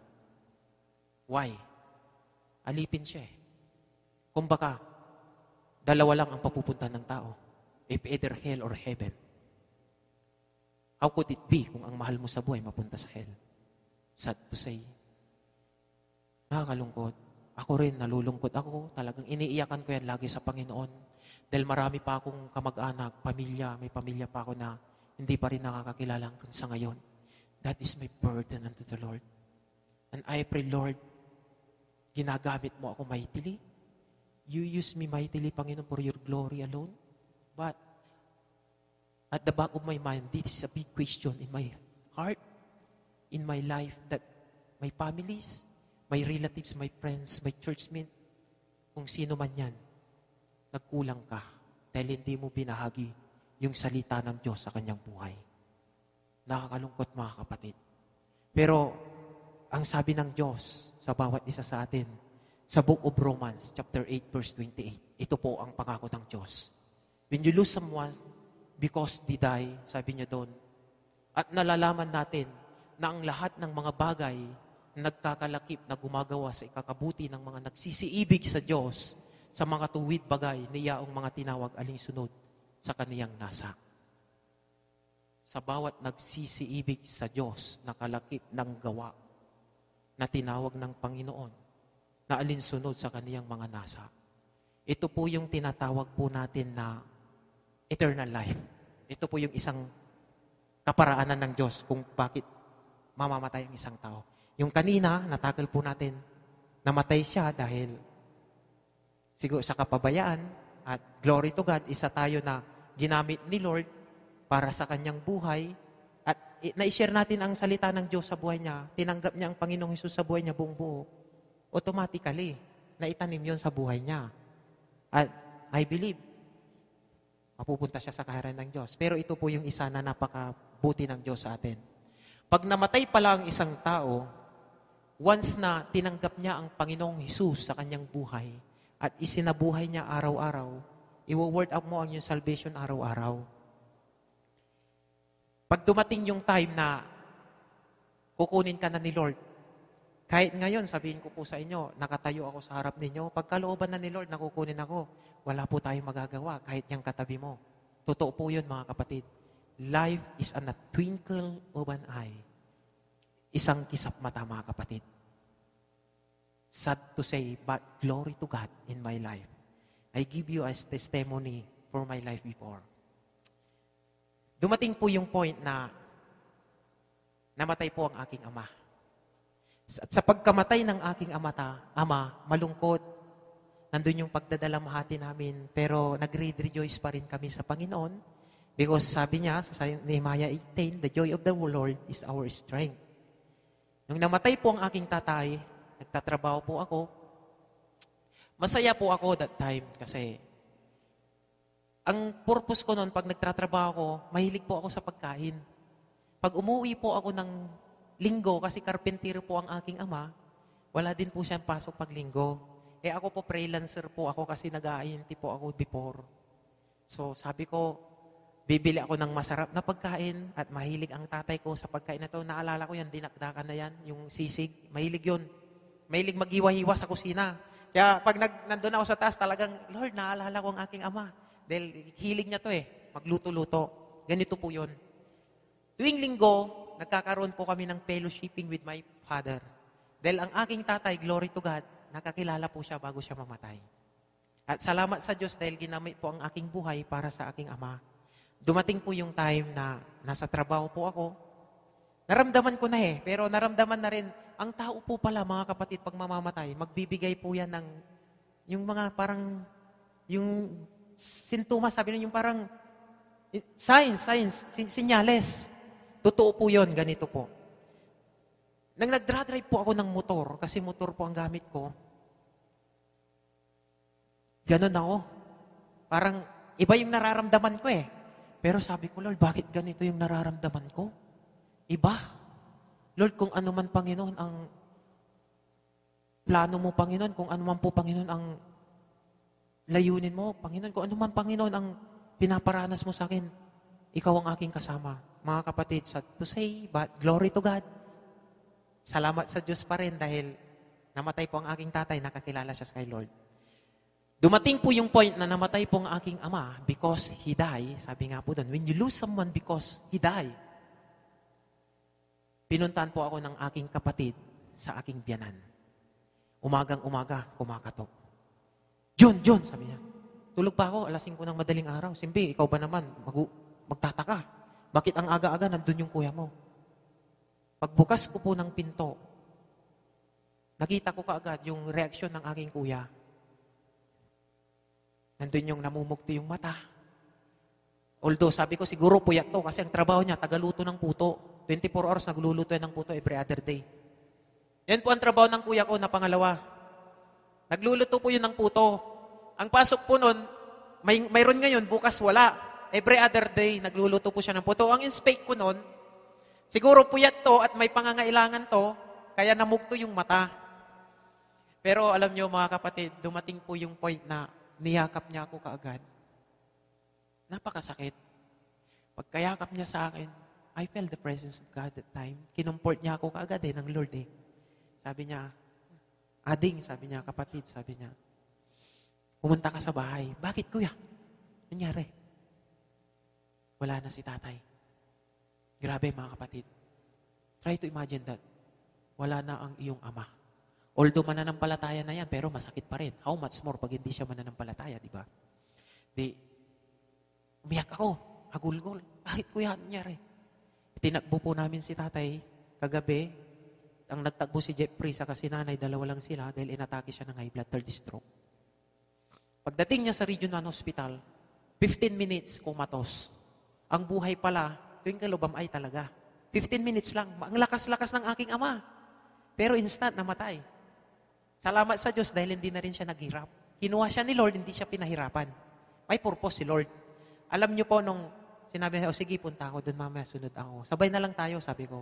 Why? Alipin siya eh. Kumbaga, 2 lang ang papupunta ng tao. If either hell or heaven. How could it be kung ang mahal mo sa buhay mapunta sa hell? Sad to say. Nakakalungkot. Ako rin, nalulungkot ako. Talagang iniiyakan ko yan lagi sa Panginoon. Dahil marami pa akong kamag-anak, pamilya, may pamilya pa ako na hindi pa rin nakakakilala hanggang sa ngayon. That is my burden unto the Lord. And I pray, Lord, ginagamit mo ako mightily. You use me mightily, Panginoon, for your glory alone. But, at the back of my mind, this is a big question in my heart, in my life, that my families, my relatives, my friends, my churchmates, kung sino man yan, nagkulang ka dahil hindi mo binahagi yung salita ng Diyos sa kanyang buhay. Nakakalungkot, mga kapatid. Pero, ang sabi ng Diyos sa bawat isa sa atin, sa Book of Romans, chapter 8, verse 28, ito po ang pangako ng Diyos. When you lose someone because they die, sabi niya doon, at nalalaman natin na ang lahat ng mga bagay na nagkakalakip na gumagawa sa ikakabuti ng mga nagsisiibig sa Diyos, sa mga tuwid bagay, niyaong mga tinawag alinsunod sa kaniyang nasa. sa bawat nagsisiibig sa Diyos na kalakip ng gawa na tinawag ng Panginoon na alinsunod sa kaniyang mga nasa. Ito po yung tinatawag po natin na eternal life. Ito po yung isang kaparaanan ng Diyos kung bakit mamamatay ang isang tao. Yung kanina, natakal po natin, namatay siya dahil siguro sa kapabayaan at glory to God, isa tayo na ginamit ni Lord para sa kanyang buhay at na-share natin ang salita ng Diyos sa buhay niya, tinanggap niya ang Panginoong Hesus sa buhay niya buong buo, automatically, naitanim yon sa buhay niya. At I believe, mapupunta siya sa kaharian ng Diyos. Pero ito po yung isa na napakabuti ng Diyos sa atin. Pag namatay pala ang isang tao, once na tinanggap niya ang Panginoong Hesus sa kanyang buhay at isinabuhay niya araw-araw, i-word up mo ang iyong salvation araw-araw. Pag dumating yung time na kukunin ka na ni Lord, kahit ngayon, sabihin ko po sa inyo, nakatayo ako sa harap ninyo, pagkalooban na ni Lord, nakukunin ako, wala po tayong magagawa kahit yung katabi mo. Totoo po yun, mga kapatid. Life is a twinkle of an eye. Isang kisap mata, mga kapatid. Sad to say, but glory to God in my life. I give you as testimony for my life before. Dumating po yung point na namatay po ang aking ama. At sa pagkamatay ng aking ama, malungkot, nandun yung pagdadalamhati namin, pero nagre-rejoice pa rin kami sa Panginoon because sabi niya sa Nehemiah 18, the joy of the Lord is our strength. Nung namatay po ang aking tatay, nagtatrabaho po ako. Masaya po ako that time kasi ang purpose ko noon pag nagtatrabaho ako, mahilig po ako sa pagkain. Pag umuwi po ako ng linggo, kasi carpentero po ang aking ama, wala din po siyang pasok pag linggo. Ako po freelancer po ako kasi nag-aayinti po ako before. So sabi ko, bibili ako ng masarap na pagkain at mahilig ang tatay ko sa pagkain na to. Naalala ko yan, dinakdakan na yan, yung sisig. Mahilig yun. Mahilig maghiwa-hiwa sa kusina. Kaya pag nandun ako sa taas, talagang, Lord, naalala ko ang aking ama. Dahil hilig niya to magluto-luto. Ganito po yun. Tuwing linggo, nagkakaroon po kami ng fellowshipping with my father. Dahil ang aking tatay, glory to God, nakakilala po siya bago siya mamatay. At salamat sa Diyos dahil ginamit po ang aking buhay para sa aking ama. Dumating po yung time na nasa trabaho po ako. Naramdaman ko na pero naramdaman na rin, ang tao po pala, mga kapatid, pag mamamatay, magbibigay po yan ng, yung mga parang, yung sintomas, sabi nyo, yung parang, signs, sinyales. Totoo po yun, ganito po. Nang nagdra-drive po ako ng motor, kasi motor po ang gamit ko, ganon ako. Parang, iba yung nararamdaman ko Pero sabi ko, Lord, bakit ganito yung nararamdaman ko? Iba. Lord, kung ano man, Panginoon, ang plano mo, Panginoon, kung ano man po, Panginoon, ang layunin mo, Panginoon, kung ano man, Panginoon, ang pinaparanas mo sa akin, ikaw ang aking kasama. Mga kapatid, sad to say, but glory to God. Salamat sa Diyos pa rin dahil namatay po ang aking tatay, nakakilala siya kay Lord. Dumating po yung point na namatay po ang aking ama because he died. Sabi nga po doon, when you lose someone because he died, pinuntahan po ako ng aking kapatid sa aking biyanan. Umagang-umaga, kumakatok. John, sabi niya. Tulog pa ako, 5:00 ng madaling araw. Simbi, ikaw ba naman, magtataka. Bakit ang aga-aga nandun yung kuya mo? Pagbukas ko po ng pinto, nakita ko kaagad yung reaksyon ng aking kuya. Nandun yung namumugti yung mata. Although sabi ko siguro puyat to kasi ang trabaho niya, tagaluto ng puto. 24 hours nagluluto yan ng puto every other day. Yan po ang trabaho ng kuya ko na pangalawa. Nagluluto po yun ng puto. Ang pasok po nun, mayroon ngayon, bukas wala. Every other day, nagluluto po siya ng puto. Ang inspect ko nun, siguro puyat to at may pangangailangan to, kaya namugto yung mata. Pero alam nyo mga kapatid, dumating po yung point na niyakap niya ako kaagad. Napakasakit. Pagkayakap niya sa akin, I felt the presence of God that time. Kinumport niya ako kaagad ng Lord Sabi niya, Ading, sabi niya, kapatid, sabi niya, pumunta ka sa bahay. Bakit kuya? Nangyari? Wala na si tatay. Grabe mga kapatid. Try to imagine that. Wala na ang iyong ama. Although mananampalataya na yan, pero masakit pa rin. How much more pag hindi siya mananampalataya, di ba? Umiyak ako. Hagulgol. Bakit ko yan nangyari? Tinakbo po namin si tatay kagabi. Ang nagtagbo si Jeffrey sa kasinanay, dalawa lang sila dahil inatake siya ng high blood, third stroke. Pagdating niya sa Region 1 Hospital, 15 minutes kumatos. Ang buhay pala, tuwing kalubam ay talaga. 15 minutes lang. Ang lakas-lakas ng aking ama. Pero instant, namatay. Salamat sa Diyos dahil hindi na rin siya naghirap. Kinuha siya ni Lord, hindi siya pinahirapan. May purpose si Lord. Alam niyo po, nung sinabi niya, sige, punta ako doon, mamaya sunod ako. Sabay na lang tayo, sabi ko.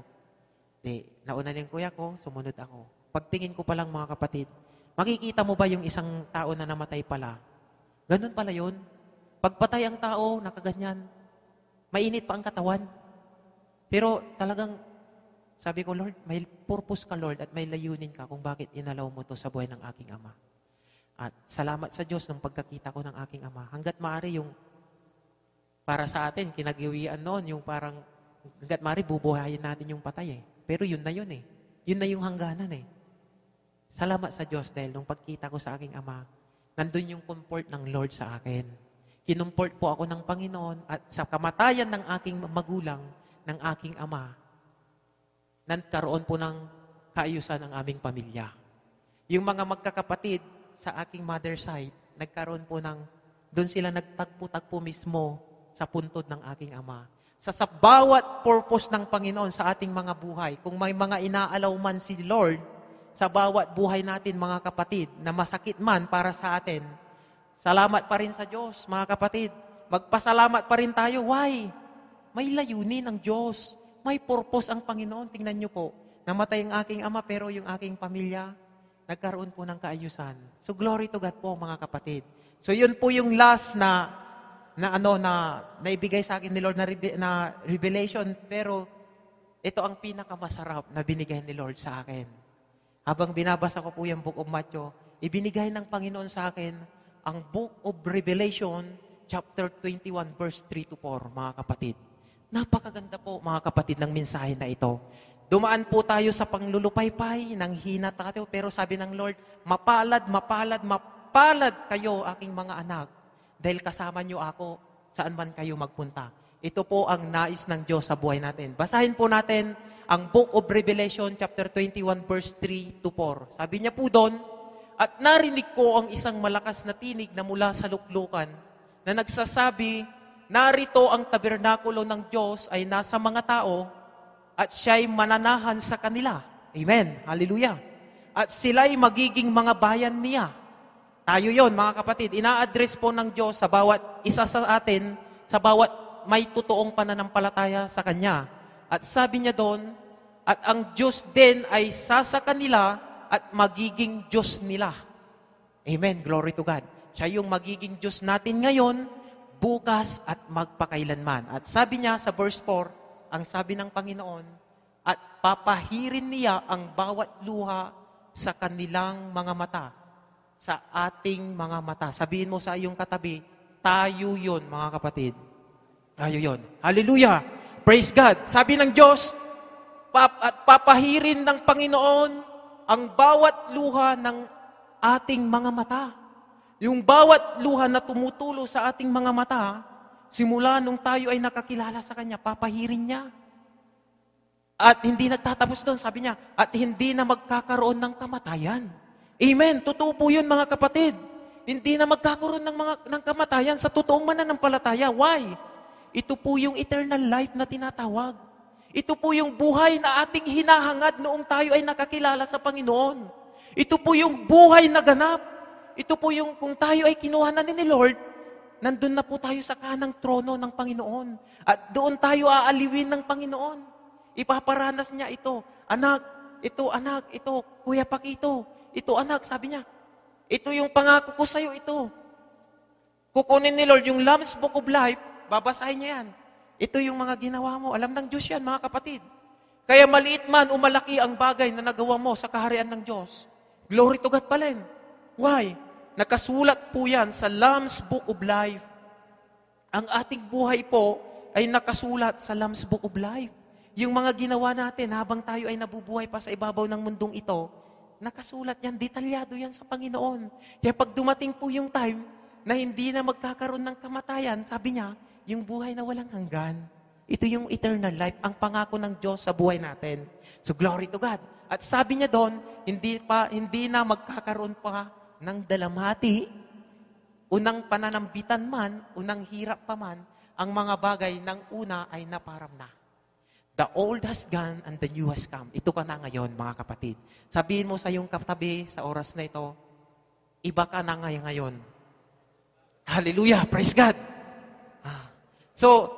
Nauna na yung kuya ko, sumunod ako. Pagtingin ko pa lang mga kapatid, makikita mo ba yung isang tao na namatay pala? Ganun pala yun. Pagpatay ang tao, nakaganyan. Mainit pa ang katawan. Pero talagang, sabi ko, Lord, may purpose ka, Lord, at may layunin ka kung bakit inalaw mo to sa buhay ng aking ama. At salamat sa Diyos ng pagkakita ko ng aking ama. Hanggat maaari yung, para sa atin, kinagawian noon, yung parang, hanggat maaari, bubuhayin natin yung patay eh. Pero yun na yun eh. Yun na yung hangganan eh. Salamat sa Diyos dahil nung pagkita ko sa aking ama, nandun yung comfort ng Lord sa akin. Kinumport po ako ng Panginoon at sa kamatayan ng aking magulang, ng aking ama, nagkaroon po ng kaayusan ang aming pamilya. Yung mga magkakapatid sa aking mother side, nagkaroon po ng, doon sila nagtagpo-tagpo mismo sa puntod ng aking ama. Sa bawat purpose ng Panginoon sa ating mga buhay, kung may mga inaalaw man si Lord, sa bawat buhay natin mga kapatid, na masakit man para sa atin, salamat pa rin sa Diyos, mga kapatid. Magpasalamat pa rin tayo. Why? May layunin ang Diyos. May purpose ang Panginoon. Tingnan niyo po, namatay ang aking ama pero yung aking pamilya, nagkaroon po ng kaayusan. So glory to God po mga kapatid. So yun po yung last na naibigay sa akin ni Lord na revelation, pero ito ang pinakamasarap na binigay ni Lord sa akin. Habang binabasa ko po yung Book of Matthew, ibinigay ng Panginoon sa akin ang Book of Revelation, chapter 21, verse 3 to 4, mga kapatid. Napakaganda po, mga kapatid, ng mensahe na ito. Dumaan po tayo sa panglulupaypay ng hina tayo, pero sabi ng Lord, mapalad, mapalad, mapalad kayo, aking mga anak, dahil kasama niyo ako saan man kayo magpunta. Ito po ang nais ng Diyos sa buhay natin. Basahin po natin ang Book of Revelation, chapter 21, verse 3 to 4. Sabi niya po doon, at narinig ko ang isang malakas na tinig na mula sa luklukan na nagsasabi, narito ang tabernakulo ng Diyos ay nasa mga tao at siya'y mananahan sa kanila. Amen. Hallelujah. At sila'y magiging mga bayan niya. Tayo yon, mga kapatid. Ina-address po ng Diyos sa bawat isa sa atin, sa bawat may totoong pananampalataya sa Kanya. At sabi niya doon, at ang Diyos din ay sasa kanila at magiging Diyos nila. Amen. Glory to God. Siya yung magiging Diyos natin ngayon, bukas at magpakailanman. At sabi niya sa verse 4, ang sabi ng Panginoon, at papahirin niya ang bawat luha sa kanilang mga mata, sa ating mga mata. Sabihin mo sa iyong katabi, tayo yun, mga kapatid. Tayo yun. Hallelujah! Praise God! Sabi ng Diyos, at papahirin ng Panginoon ang bawat luha ng ating mga mata. Yung bawat luha na tumutulo sa ating mga mata, simula nung tayo ay nakakilala sa Kanya, papahirin niya. At hindi nagtatapos doon, sabi niya, at hindi na magkakaroon ng kamatayan. Amen. Totoo po yun, mga kapatid. Hindi na magkakaroon ng kamatayan sa totoong mananampalataya. Why? Ito po yung eternal life na tinatawag. Ito po yung buhay na ating hinahangad noong tayo ay nakakilala sa Panginoon. Ito po yung buhay na ganap. Ito po yung kung tayo ay kinuha na ni Lord, nandun na po tayo sa kanang trono ng Panginoon. At doon tayo aaliwin ng Panginoon. Ipaparanas niya ito. Anak, ito, Kuya Pakito. Ito anak, sabi niya. Ito yung pangako ko sa'yo, ito. Kukunin ni Lord yung Lamb's Book of Life, babasahin niya yan. Ito yung mga ginawa mo. Alam ng Diyos yan, mga kapatid. Kaya maliit man o malaki ang bagay na nagawa mo sa kaharian ng Diyos. Glory to God pa rin. Why? Nakasulat po yan sa Lamb's Book of Life. Ang ating buhay po ay nakasulat sa Lamb's Book of Life. yung mga ginawa natin habang tayo ay nabubuhay pa sa ibabaw ng mundong ito, nakasulat yan, detalyado yan sa Panginoon. Kaya pag dumating po yung time na hindi na magkakaroon ng kamatayan, sabi niya, yung buhay na walang hanggan. Ito yung eternal life, ang pangako ng Diyos sa buhay natin. So glory to God. At sabi niya doon, hindi na magkakaroon pa ng dalamhati, unang pananambitan man, unang hirap pa man, ang mga bagay ng una ay naparam na. The old has gone and the new has come. Ito ka na ngayon, mga kapatid. Sabihin mo sa iyong katabi sa oras na ito, iba ka na ngayon. Hallelujah! Praise God! So,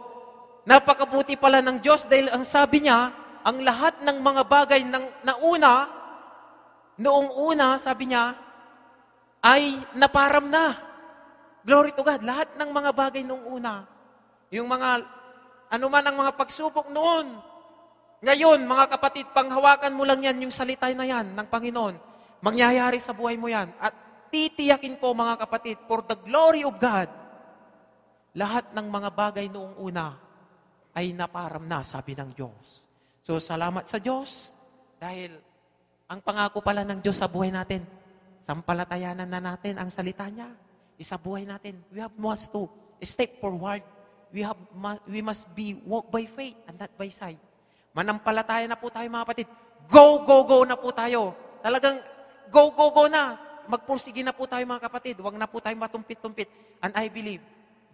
napakabuti pala ng Diyos dahil ang sabi niya, ang lahat ng mga bagay noong una, sabi niya, ay naparam na. Glory to God. Lahat ng mga bagay noong una, yung mga, anuman ang mga pagsubok noon, ngayon, mga kapatid, panghawakan mo lang yan, yung salita na yan ng Panginoon. Mangyayari sa buhay mo yan. At titiyakin ko, mga kapatid, for the glory of God, lahat ng mga bagay noong una ay naparam na, sabi ng Diyos. So, salamat sa Diyos dahil ang pangako pala ng Diyos sa buhay natin, sampalatayanan na natin ang salita niya. Isa buhay natin. We must to step forward. We must be walk by faith and not by sight. Manampalataya na po tayo, mga kapatid. Go, go, go na po tayo. Talagang go, go, go na. Magpursige na po tayo, mga kapatid. Huwag na po tayo matumpit-tumpit. And I believe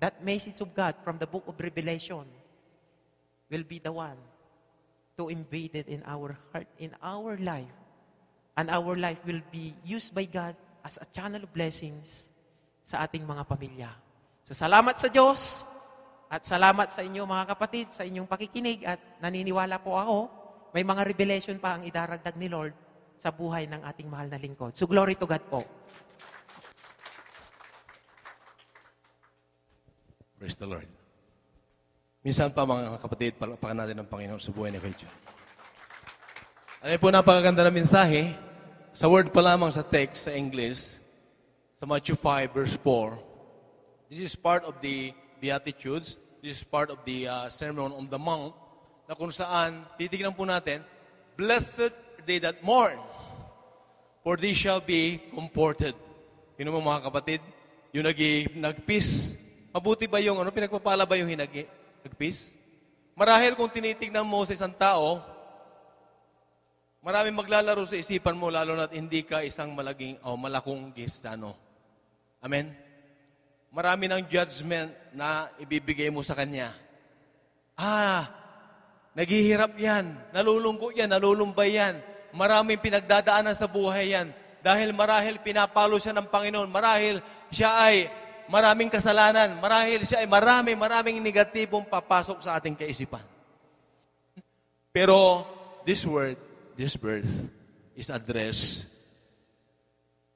that message of God from the book of Revelation will be the one to embed it in our heart, in our life. And our life will be used by God as a channel of blessings sa ating mga pamilya. So salamat sa Diyos at salamat sa inyo, mga kapatid, sa inyong pakikinig at naniniwala po ako, may mga revelation pa ang idaragdag ni Lord sa buhay ng ating mahal na lingkod. So glory to God po. Praise the Lord. Minsan pa, mga kapatid, palakpakan natin ang Panginoon sa buhay ni Kuya John. Ano po, napakaganda na mensahe. Sa word pa lamang sa text, sa English, sa Matthew 5, verse 4, this is part of the Beatitudes. This is part of the Sermon on the Mount, na kung saan, titignan po natin, blessed are they that mourn, for they shall be comforted. Yun mo, mga kapatid, yung nag-peace. Mabuti ba yung, pinagpapala ba yung nag-peace? Marahil kung tinitignan mo sa isang tao, maraming maglalaro sa isipan mo, lalo na't hindi ka isang malakong Kristiyano. Amen? Marami ng judgment na ibibigay mo sa kanya. Naghihirap yan, nalulungkot yan, nalulumbay yan. Maraming pinagdadaanan sa buhay yan. Dahil marahil pinapalo siya ng Panginoon, marahil siya ay maraming kasalanan, marahil siya ay maraming negatibong papasok sa ating kaisipan. Pero this birth is addressed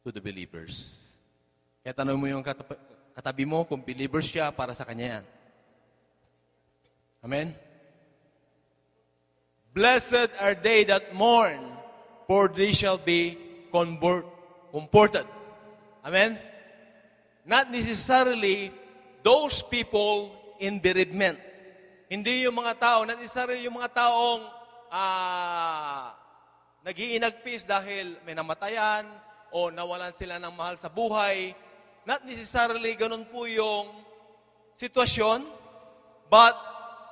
to the believers. Kaya tanong mo yung katabi mo kung believers siya, para sa kanya yan. Amen? Blessed are they that mourn, for they shall be comforted. Amen? Not necessarily those people in bereavement. Hindi yung mga tao, not necessarily yung mga taong nag-iinagpis dahil may namatayan o nawalan sila ng mahal sa buhay. Not necessarily ganun po yung sitwasyon, but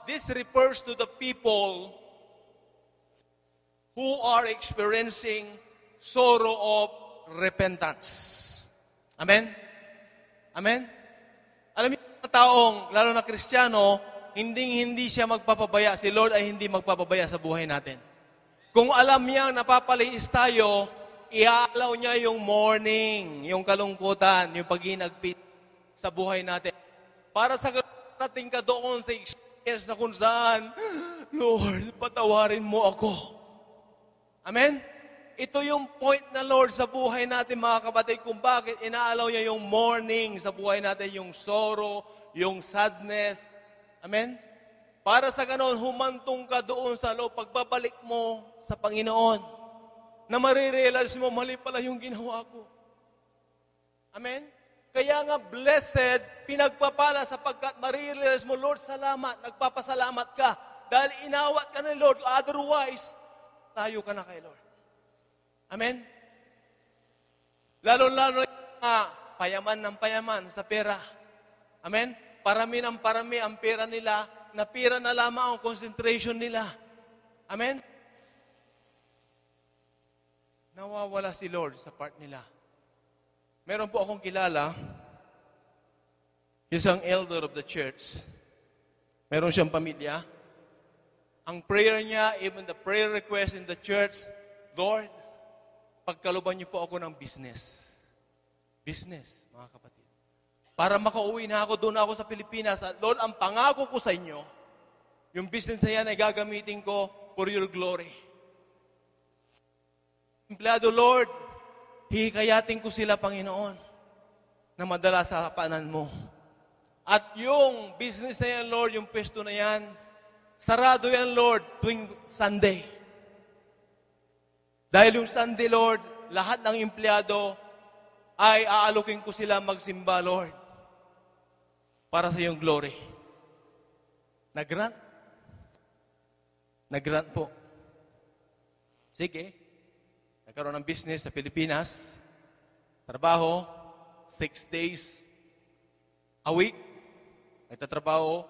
this refers to the people who are experiencing sorrow of repentance. Amen? Amen? Alam niyo, mga taong, lalo na Kristiyano, hindi siya magpapabaya. Si Lord ay hindi magpapabaya sa buhay natin. Kung alam niya napapalihis tayo, iaalaw niya yung mourning, yung kalungkutan, yung pag-inagpit sa buhay natin. Para sa natin ka doon sa experience na kung saan, Lord, patawarin mo ako. Amen? Ito yung point na Lord sa buhay natin, mga kapatid, kung bakit inaalaw niya yung mourning sa buhay natin, yung sorrow, yung sadness. Amen? Para sa ganon, humantong ka doon sa loob, pagbabalik mo sa Panginoon, na marirealize mo, mali pala yung ginawa ko. Amen? Kaya nga, blessed, pinagpapala sapagkat marirealize mo, Lord, salamat, nagpapasalamat ka dahil inawat ka ng Lord. Otherwise, tayo ka na kay Lord. Amen? Lalo-lalo yung mga payaman ng payaman sa pera. Amen? Parami ng parami ang pera nila, na pera na lamang ang concentration nila. Amen? Nawawala si Lord sa part nila. Meron po akong kilala, isang elder of the church. Meron siyang pamilya. Ang prayer niya, even the prayer request in the church, Lord, pagkaluban niyo po ako ng business. Business, mga kapatid. Para makauwi na ako, doon ako sa Pilipinas. At Lord, ang pangako ko sa inyo, yung business na yan ay gagamitin ko for your glory. Empleyado, Lord, hikayatin ko sila, Panginoon, na madala sa kapanan mo. At yung business na yan, Lord, yung pwesto na yan, sarado yan, Lord, tuwing Sunday. Dahil yung Sunday, Lord, lahat ng empleyado ay aalukin ko sila magsimba, Lord, para sa iyong glory. Nag-grant? Nag-grant po. Sige. Nagkaroon ng business sa Pilipinas. Trabaho, 6 days a week. Nagtatrabaho,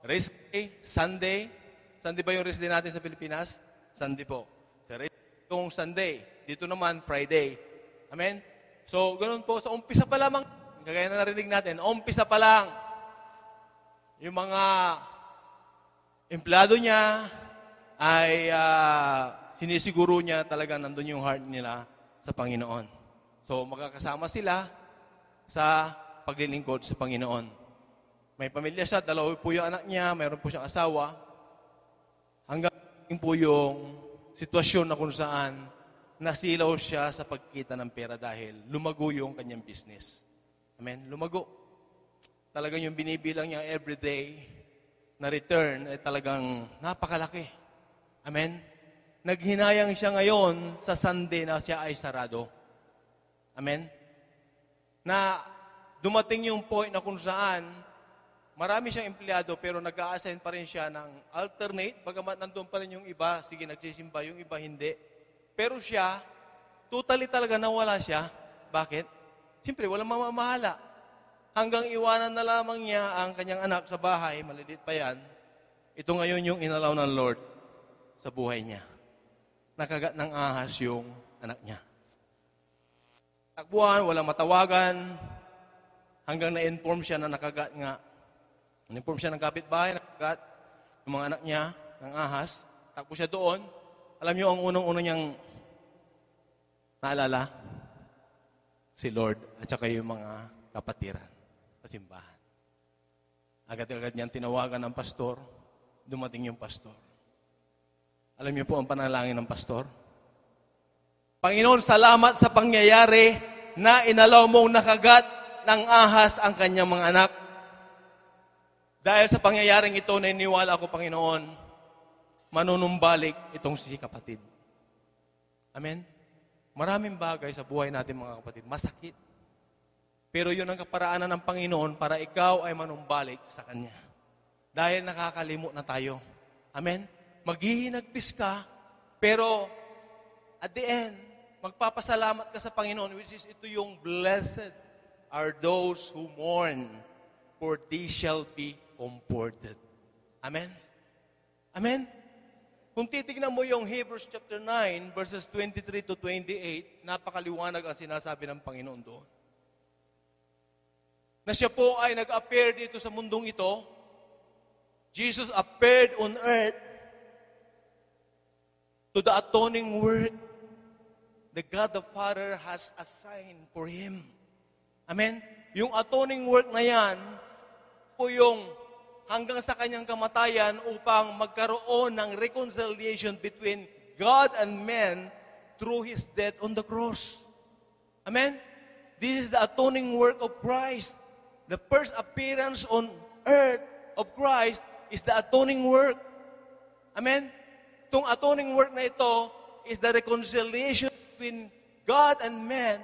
rest day, Sunday. Sunday ba yung rest day natin sa Pilipinas? Sunday po. Sa rest day yung Sunday. Dito naman, Friday. Amen? So, ganun po. Sa umpisa pa lamang, kagaya na narinig natin, umpisa pa lang, yung mga empleyado niya ay sinisiguro niya talaga nandun yung heart nila sa Panginoon. So, magkakasama sila sa paglilingkod sa Panginoon. May pamilya siya, 2 po yung anak niya, mayroon po siyang asawa. Hanggang po yung sitwasyon na kung saan nasilaw siya sa pagkita ng pera dahil lumago yung kanyang business. Amen? Lumago. Talagang yung binibilang niya everyday na return ay talagang napakalaki. Amen? Naghinayang siya ngayon sa Sunday na siya ay sarado. Amen? Na dumating yung point na kung saan marami siyang empleyado pero nag-a-assign pa rin siya ng alternate. Bagamat nandun pa rin yung iba, sige nagsisimba, yung iba hindi. Pero siya, totally talaga nawala siya. Bakit? Siyempre, walang mamamahala. Hanggang iwanan na lamang niya ang kanyang anak sa bahay, malilit pa yan. Ito ngayon yung inalaw ng Lord sa buhay niya. Nakagat ng ahas yung anak niya. Takbuhan, walang matawagan, hanggang na-inform siya na nakagat nga. Na-inform siya ng kapitbahay, nakagat yung mga anak niya ng ahas. Takbo siya doon. Alam niyo ang unang-unang niyang naalala? Si Lord at saka yung mga kapatiran sa simbahan. Agad-agad niyang tinawagan ng pastor, dumating yung pastor. Alam niyo po ang panalangin ng pastor? Panginoon, salamat sa pangyayari na inalaw mong nakagat ng ahas ang kanyang mga anak. Dahil sa pangyayaring ito, nainiwala ako, Panginoon, manunumbalik itong si kapatid. Amen? Maraming bagay sa buhay natin, mga kapatid. Masakit. Pero yun ang kaparaanan ng Panginoon para ikaw ay manumbalik sa Kanya. Dahil nakakalimot na tayo. Amen? Maghihinagpis ka, pero at the end, magpapasalamat ka sa Panginoon, which is ito yung blessed are those who mourn, for they shall be comforted. Amen? Amen? Kung titignan mo yung Hebrews chapter 9, verses 23 to 28, napakaliwanag ang sinasabi ng Panginoon doon. Na siya po ay nag-appear dito sa mundong ito. Jesus appeared on earth to the atoning work that God the Father has assigned for Him. Amen? Yung atoning work na yan, po yung hanggang sa kanyang kamatayan upang magkaroon ng reconciliation between God and man through His death on the cross. Amen? This is the atoning work of Christ. The first appearance on earth of Christ is the atoning work. Amen? Itong atoning work na ito is the reconciliation between God and man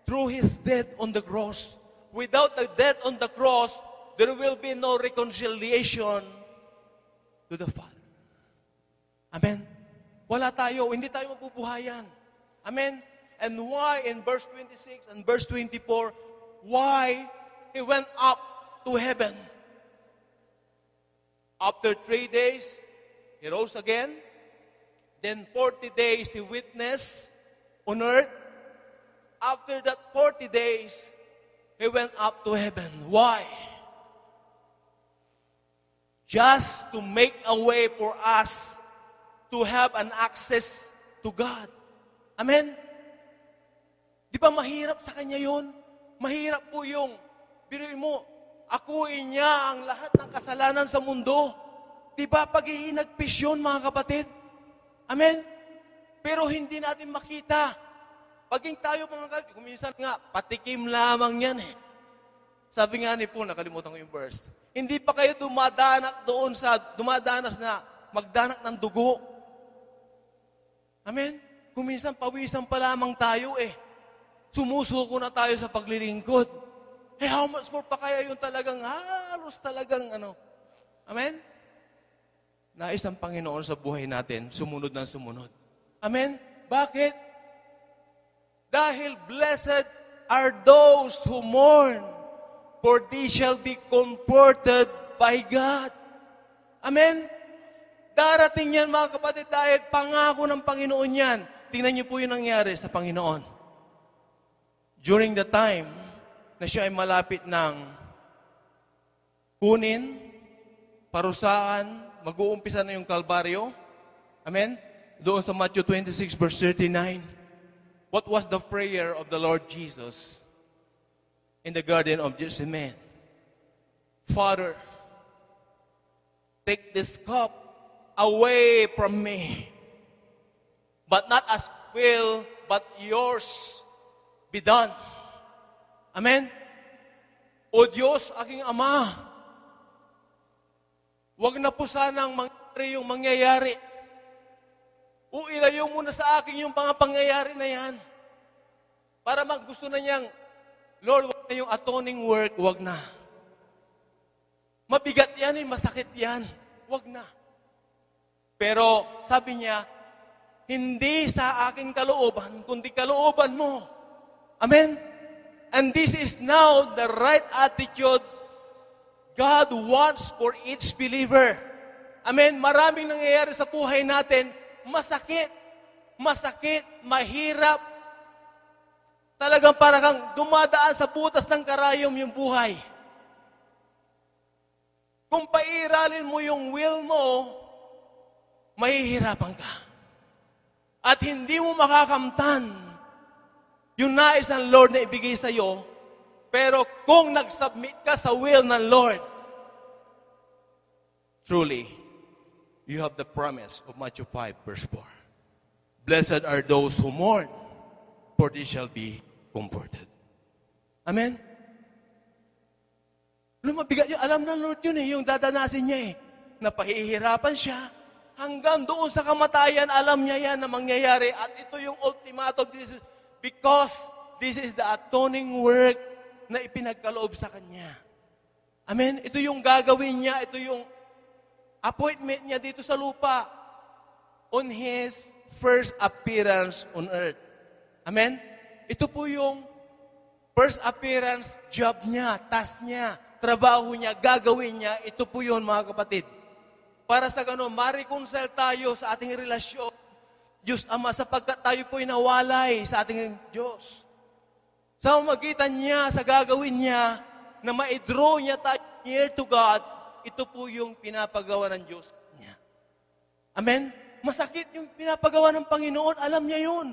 through His death on the cross. Without the death on the cross, there will be no reconciliation to the Father. Amen? Wala tayo, hindi tayo mabubuhayan. Amen? And why in verse 26 and verse 24, why He went up to heaven? After 3 days, He rose again. Then 40 days, He witnessed on earth. After that 40 days, He went up to heaven. Why? Just to make a way for us to have an access to God. Amen? Di ba mahirap sa Kanya yun? Mahirap po yung, biruin mo, akuin niya ang lahat ng kasalanan sa mundo. Di ba paghihinagpis yun, mga kapatid? Amen? Pero hindi natin makita. Paging tayo, mga kapatid, kuminsan nga, patikim lamang yan eh. Sabi nga ni Paul, nakalimutan ko yung verse, hindi pa kayo dumadanas na magdanak ng dugo. Amen? Kuminsan, pawisan pa lamang tayo eh. Sumusuko na tayo sa paglilingkod. How much more pa kaya yung talagang, halos talagang, Amen? Nais ng Panginoon sa buhay natin, sumunod ng sumunod. Amen? Bakit? Dahil blessed are those who mourn, for they shall be comforted by God. Amen? Darating yan, mga kapatid, dahil pangako ng Panginoon yan. Tingnan niyo po yung nangyari sa Panginoon. During the time na siya ay malapit ng kunin, parusaan, mag-uumpisa na yung Kalbaryo. Amen? Doon sa Matthew 26 verse 39. What was the prayer of the Lord Jesus in the Garden of Gethsemane? Father, take this cup away from me. But not as will, but yours be done. Amen? O Diyos, aking Ama, huwag na po sanang mangyari yung mangyayari. O ilayo mo na sa akin yung mga pangyayari na yan. Para maggusto na niyang, Lord, huwag na yung atoning work, huwag na. Mabigat yan eh, masakit yan. Huwag na. Pero sabi niya, hindi sa aking kalooban, kundi kalooban mo. Amen? And this is now the right attitude God wants for each believer. Amen? Maraming nangyayari sa buhay natin, masakit, mahirap. Talagang parang dumadaan sa butas ng karayom yung buhay. Kung pairalin mo yung will mo, mahihirapan ka. At hindi mo makakamtan yung nais ng Lord na ibigay sa iyo, pero kung nag-submit ka sa will ng Lord, truly, you have the promise of Matthew 5 verse 4. Blessed are those who mourn, for they shall be comforted. Amen? Lumabigat yun. Alam ng Lord yun eh, yung dadanasin niya eh. Napahihirapan siya. Hanggang doon sa kamatayan, alam niya yan na mangyayari. At ito yung ultimatum. Because this is the atoning work na ipinagkaloob sa Kanya. Amen? Ito yung gagawin niya. Ito yung appointment niya dito sa lupa. On His first appearance on earth. Amen? Ito po yung first appearance, job niya, task niya, trabaho niya, gagawin niya. Ito po yun, mga kapatid. Para sa gano'n, ma-reconcile tayo sa ating relasyon. Diyos Ama, sapagkat tayo po'y nawalay sa ating Diyos. Sa magitan niya, sa gagawin niya, na ma-draw niya tayo near to God, ito po yung pinapagawa ng Diyos niya. Amen? Masakit yung pinapagawa ng Panginoon, alam niya yun.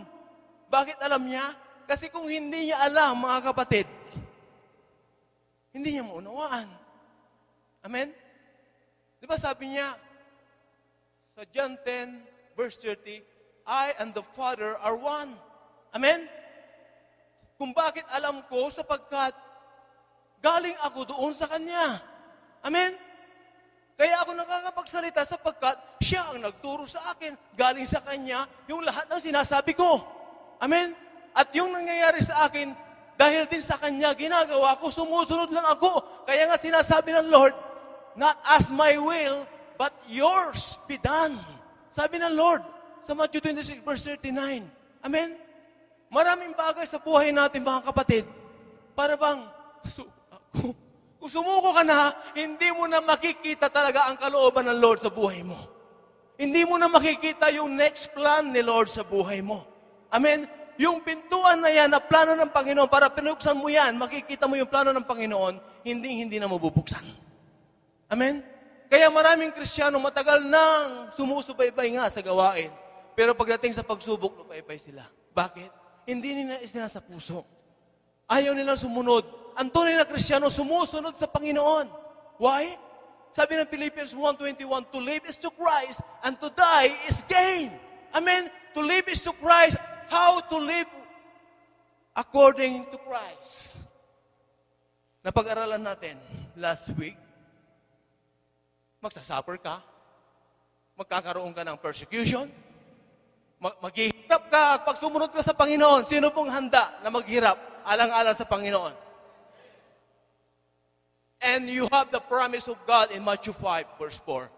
Bakit alam niya? Kasi kung hindi niya alam, mga kapatid, hindi niya maunawaan. Amen? Di ba sabi niya, sa John 10, verse 30, I and the Father are one. Amen? Kung bakit alam ko, sapagkat galing ako doon sa Kanya. Amen? Kaya ako nakakapagsalita sapagkat siya ang nagturo sa akin. Galing sa Kanya yung lahat ng sinasabi ko. Amen? At yung nangyayari sa akin, dahil din sa Kanya ginagawa ko, sumusunod lang ako. Kaya nga sinasabi ng Lord, not as my will, but yours be done. Sabi ng Lord sa Matthew 26 verse 39. Amen? Maraming bagay sa buhay natin, mga kapatid, para bang, kung sumuko ka na, hindi mo na makikita talaga ang kalooban ng Lord sa buhay mo. Hindi mo na makikita yung next plan ni Lord sa buhay mo. Amen? Yung pintuan na yan, na plano ng Panginoon, para pinuksan mo yan, makikita mo yung plano ng Panginoon, hindi na mabubuksan. Amen? Kaya maraming Kristiyano matagal nang sumusubaybay nga sa gawain. Pero pagdating sa pagsubok, lupaybay sila. Bakit? Hindi nila isinasa puso. Ayaw nilang sumunod. Ang tunay na Kristiyano, sumusunod sa Panginoon. Why? Sabi ng Philippians 1:21, to live is to Christ, and to die is gain. Amen? To live is to Christ. How to live according to Christ? Napag-aralan natin last week. Magsasuffer ka. Magkakaroon ka ng persecution. Maghihirap ka pag sumunod ka sa Panginoon. Sino pong handa na maghirap alang-alang sa Panginoon? And you have the promise of God in Matthew 5, verse 4.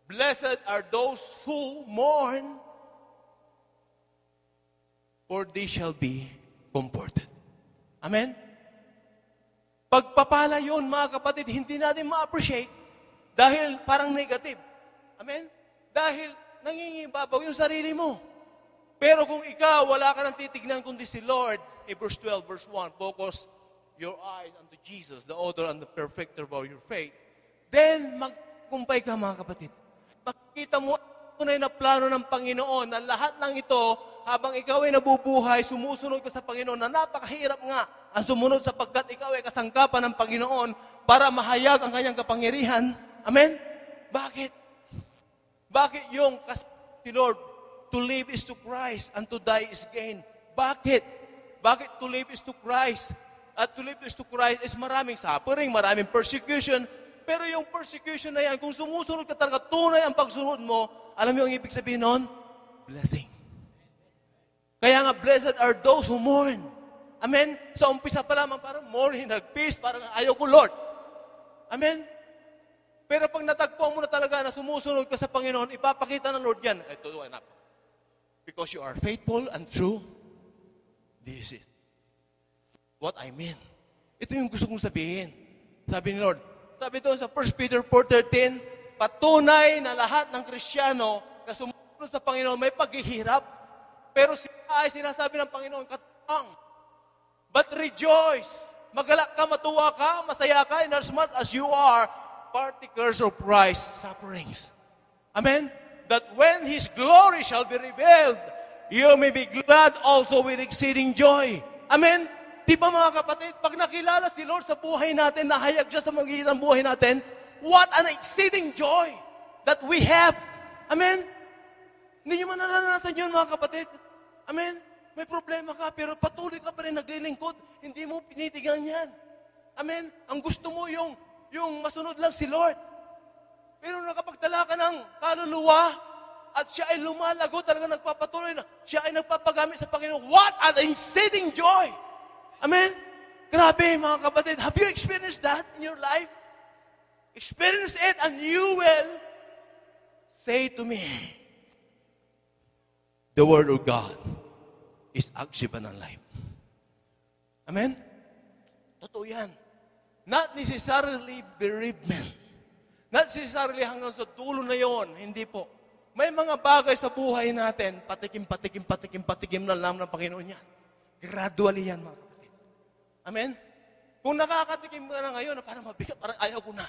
Blessed are those who mourn, for they shall be comforted. Amen? Pagpapala yun, mga kapatid, hindi natin ma-appreciate dahil parang negative. Amen? Dahil nangingibabaw yung sarili mo. Pero kung ikaw, wala ka nang titignan kundi si Lord, Hebrews 12, verse 1, focus your eyes unto Jesus, the author and the perfecter of your faith, then magkumpay ka, mga kapatid. Makikita mo ang tunay na plano ng Panginoon na lahat lang ito, habang ikaw ay nabubuhay, sumusunod ka sa Panginoon, na napakahirap nga ang sumunod sapagkat ikaw ay kasangkapan ng Panginoon para mahayag ang kanyang kapangyarihan. Amen? Bakit? Bakit yung si Lord, to live is to Christ and to die is gain? Bakit? Bakit to live is to Christ? At to live is to Christ is maraming suffering, maraming persecution. Pero yung persecution na yan, kung sumusunod ka talaga, tunay ang pagsunod mo, alam mo yung ibig sabihin nun? Blessing. Kaya nga, blessed are those who mourn. Amen? Sa umpisa pa lamang, parang mourning, nag-peace, parang ayaw ko, Lord. Amen? Pero pag natagpuan mo na talaga na sumusunod ka sa Panginoon, ipapakita ng Lord yan. Ito, anak. Because you are faithful and true, this is what I mean. Ito yung gusto kong sabihin. Sabi ni Lord, sabi doon sa 1 Peter 4:13, patunay na lahat ng Kristiyano na sumusunod sa Panginoon may paghihirap. Pero sila ay sinasabi ng Panginoon, katang. But rejoice. Magalak ka, matuwa ka, masaya ka, in as much as you are partakers of Christ's sufferings. Amen? That when His glory shall be revealed, you may be glad also with exceeding joy. Amen? Di ba, mga kapatid, pag nakilala si Lord sa buhay natin, nahayag siya sa magitan ng buhay natin, what an exceeding joy that we have. Amen? Hindi nyo manananasan yun, mga kapatid. Amen? May problema ka, pero patuloy ka pa rin naglilingkod. Hindi mo pinitigan yan. Amen? Ang gusto mo yung masunod lang si Lord. Pero nakapagdala ka ng kaluluwa at siya ay lumalago, talaga nagpapatuloy na siya ay nagpapagamit sa Panginoon. What an exceeding joy! Amen? Grabe, mga kapatid. Have you experienced that in your life? Experience it and you will say to me, the Word of God is action ng life. Amen? Totoo yan. Not necessarily bereavement. Not necessarily hanggang sa dulo na yon. Hindi po. May mga bagay sa buhay natin, patikim na lang ng Panginoon yan. Gradually yan, mga kapatid. Amen? Kung nakakatikim ka na ngayon, parang mabigat, parang ayaw ko na.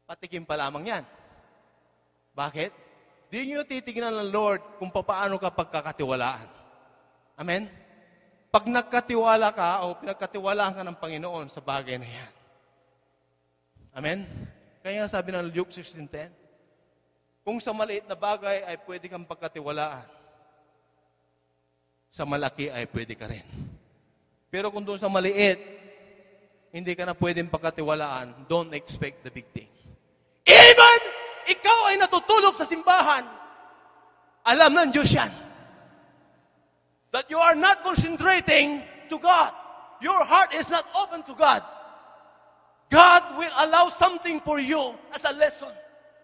Patikim pa lamang yan. Bakit? Di nyo titignan ng Lord kung paano ka pagkakatiwalaan. Amen? Pag nagkatiwala ka o pinagkatiwalaan ka ng Panginoon sa bagay na yan. Amen? Kaya sabi ng Luke 16:10, kung sa maliit na bagay ay pwede kang pagkatiwalaan, sa malaki ay pwede ka rin. Pero kung doon sa maliit, hindi ka na pwedeng pagkatiwalaan, don't expect the big thing. Even ikaw ay natutulog sa simbahan, alam ng Diyos yan. That you are not concentrating to God. Your heart is not open to God. God will allow something for you as a lesson.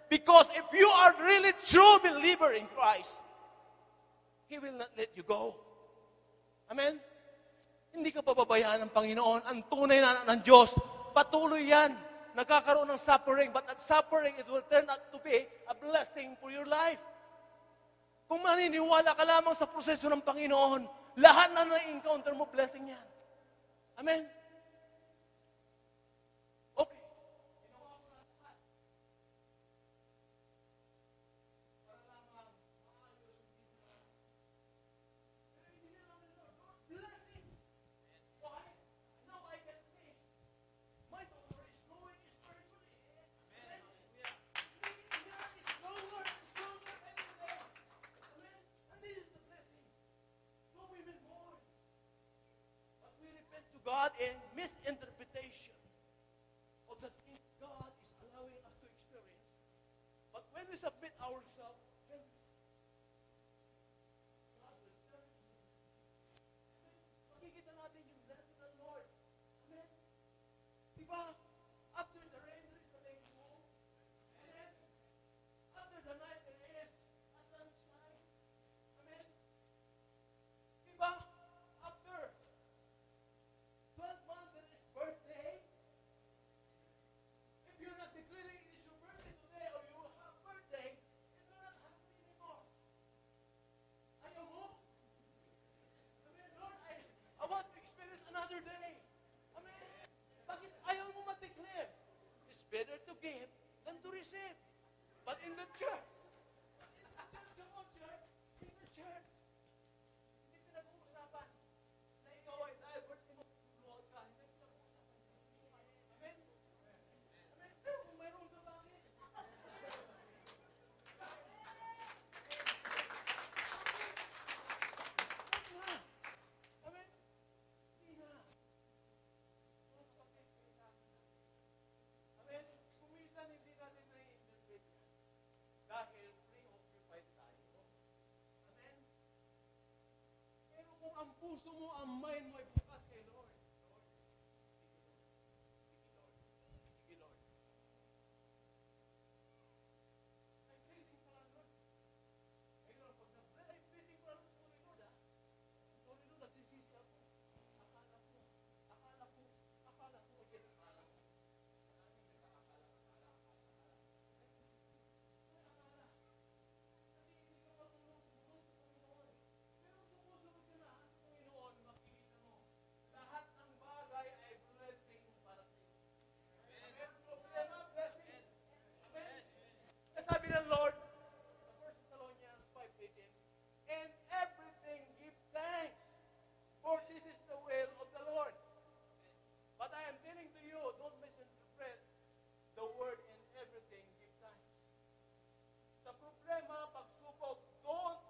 Because if you are really true believer in Christ, He will not let you go. Amen? Hindi ka pababayaan ng Panginoon. Ang tunay na anak ng Diyos, patuloy yan. Nagkakaroon ng suffering, but that suffering, it will turn out to be a blessing for your life. Kung maniniwala ka lamang sa proseso ng Panginoon, lahat na na-encounter mo, blessing yan. Amen? Okay. Ginawa ko na lahat. Para lamang maayos yung business. Pero hindi na namin, Lord, blessing. Why? Now I can say, my daughter is growing spiritually. Amen? Speaking God is stronger and stronger every day. Amen? And this is the blessing. No women born. But we repent to God in misinterpretation of the things God is allowing us to experience. But when we submit ourselves, then God will turn it. Amen? Makikita natin yung blessing ng Lord. Amen? Diba? After the rain, there is the rainbow. Amen? After the night, there is a sunshine. Amen? Diba? After 12 months, there is birthday. If you're not declaring it is your birthday today or you will have birthday, it will not happen anymore. Ayaw mo? Amen, Lord, I want to experience another day. Amen. Bakit ayaw mo ma-declare? It's better to give than to receive. But in the church, come on, church, in the church, hindi pinag-uusapan na ikaw ay dahil birthday mo, luwag ka. Hindi pinag-uusapan. Amen? Amen? Pero kung mayroon ka bakit? Amen? Hindi na. Mga kapatid, kailangan na. Amen? Kung minsan hindi natin nai-interpret yan. Dahil preoccupied tayo. Amen? Pero kung ang puso mo, ang mind mo ay bukas kay Lord. Lord, sige Lord. Sige Lord. I'm pleasing pa lang Lord. Ayun, pag na-bless, I'm pleasing pa lang Lord. Sorry Lord, Sorry Lord, nagsisisi ako. Akala ko, yes, akala ko. Maraming nagkakakala. Akala. Kasi hindi ka marunong sumunod sa Panginoon. Pero sumusunod ka na sa Panginoon, makikita mo. Lahat ng bagay ay blessing para sa iyo. Amen? Problema, blessing. Amen? Kaya sabi ng Lord, sa 1 Thessalonians 5:18, "And everything give thanks, for this is the will of the Lord." But I am telling to you, don't misinterpret the word "in everything give thanks." Sa problema, pagsubok, don't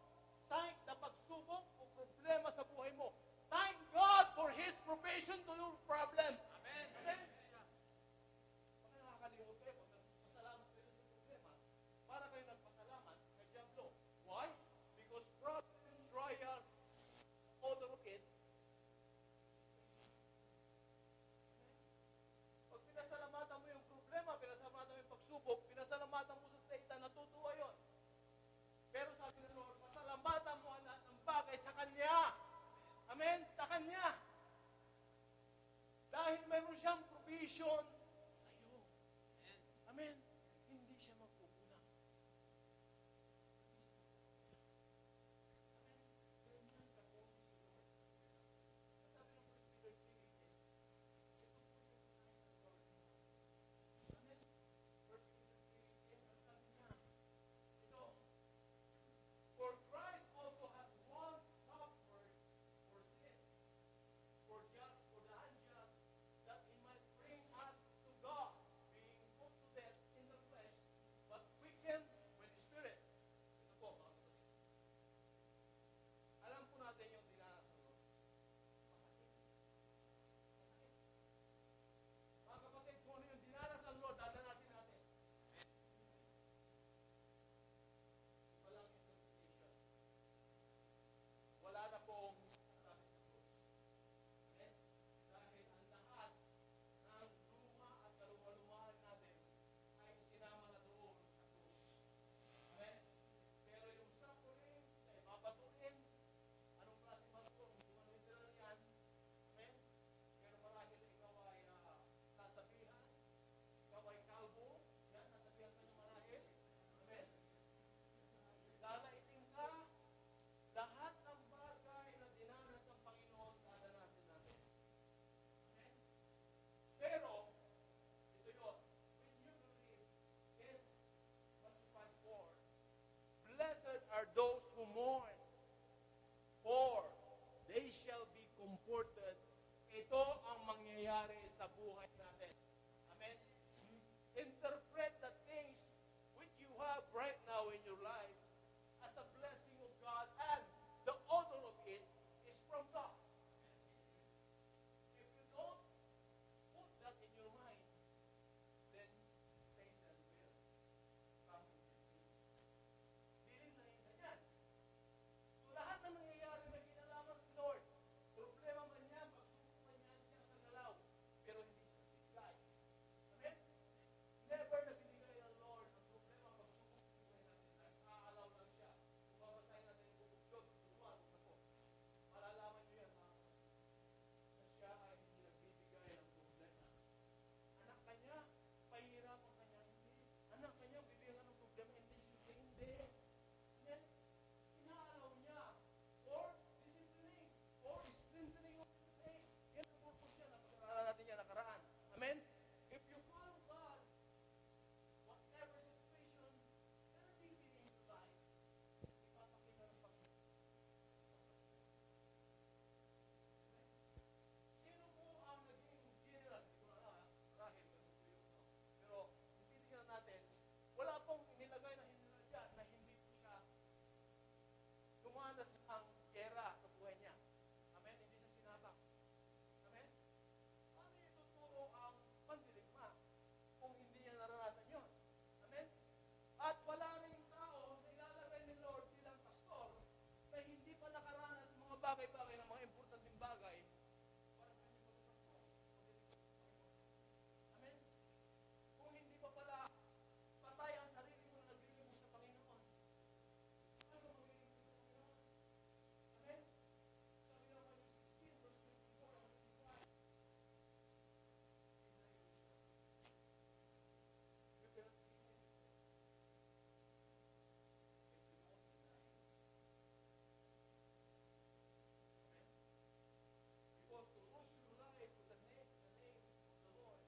thank the pagsubok o problema sa buhay mo. Thank God for His provision to your problem. Amen. Amen. Baka nakakalimot kayo pag nagpasalamat kayo sa problema. Para kayo nagpasalamat kay Diablo. Why? Because problem, trials, overlooked. Pag pinasalamatan mo yung problema, pinasalamatan mo yung pagsubok, pinasalamatan mo sa Satan, natutuwa yun. Pero sabi ng Lord, pasalamatan mo ang lahat ng bagay sa Kanya. Amen? Sa Kanya. Dahil mayroon siyang provision sa iyo. Amen? Hindi siya magkukulang. Amen? Ganyan ka-holy si Lord. Sabi ng 1 Peter 3:18, ito po yung nais ng Lord. Amen? 1 Peter 3:18, ang sabi niya, ito, "For Christ also has once suffered for sin, for the unjust, that He might bring us sa buhay natin. Amen? Interpret the things which you have right now in your life as a blessing of God, and the author of it is from God. If you don't put that in your mind, then Satan will come in your dream. Dilin na yun na yan. So lahat ng nangyayari na kinalaman si Lord, problema man yan, pagsubok man yan, siya ang nagalaw, pero hindi siya nagbigay. Amen? Never na binigay ng Lord ang problema, pagsubok ng buhay natin. Nag-aalaw lang siya. Kung babasahin natin yung bubuksyot, turuan mo na po. Malalaman nyo yan, mga kapatid, na siya ay hindi nagbibigay ng problema. Anak kanya, pahirapan kanya, hindi. Anak kanya, bibigyan ng problema, hindi. Amen? Inaalaw niya, or disciplining, or strengthening of his faith. Yan ang purpose niya, napag-aralan natin yan nakaraan. Amen? If you follow God, whatever situation there may be in your life, ipapakita ng Panginoon. Amen? Sino po ang naging general? Hindi ko alam, marahil ganun po yun. No? Pero, kung titignan natin, wala pong inilagay na general dyan na hindi po siya dumanas ng gera sa buhay niya. Amen? Hindi siya sinabak. Amen? Paano niya tuturo ang pandirigma kung hindi niya naranasan yun? Amen? At wala rin tao na ilalagay ni Lord bilang pastor na hindi pa nakaranas ng mga bagay-bagay, ng mga importanteng bagay para sa kanyang pagpapastor. Amen? Kung hindi pa pala patay ang sarili mo na naglilibos sa Panginoon, ano maglilibos sa Panginoon? Amen? Sabi ng Matthew 16, verse 24 and 25. You cannot be in this way if you don't deny this. Amen? Because to lose your life to the name of the Lord,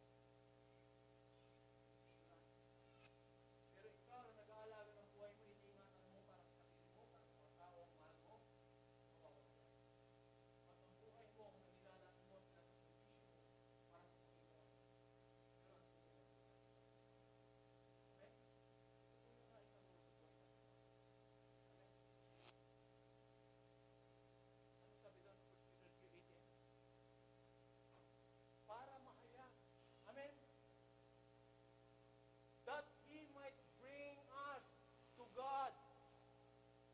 pero ikaw na nag-aalaga ng buhay mo, iniingatan mo para sa sarili mo, para sa mga tao ang mahal mo, mawawala. At ang buhay mo, kung nanilalaan mo sila sa provision mo para sa Panginoon. Pero ang buhay mo. Amen? Ito po yung isang rule sa buhay natin. Amen? Ano sabi doon? 1 Peter 3:18? Para mahayag. Amen? That He might bring us to God.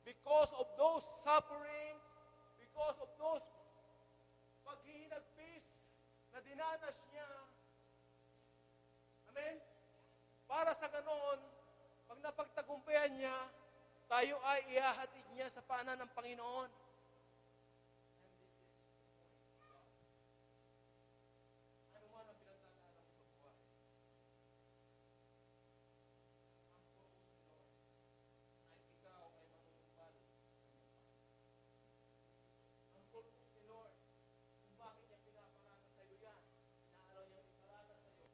Because of those sufferings, because of those paghihinagpis na dinanas niya. Amen? Para sa ganoon, pag napagtagumpayan niya, tayo ay ihahatid niya sa paanan ng Panginoon. And this is the point of God. Ano man ang pinagdadaanan mo sa buhay, ang purpose ni Lord ay ikaw ay manunumbalo sa kanyang panginoon. Ang purpose ni Lord kung bakit niya pinaparana sa iyo yan, inaalaw niya iparana sa iyo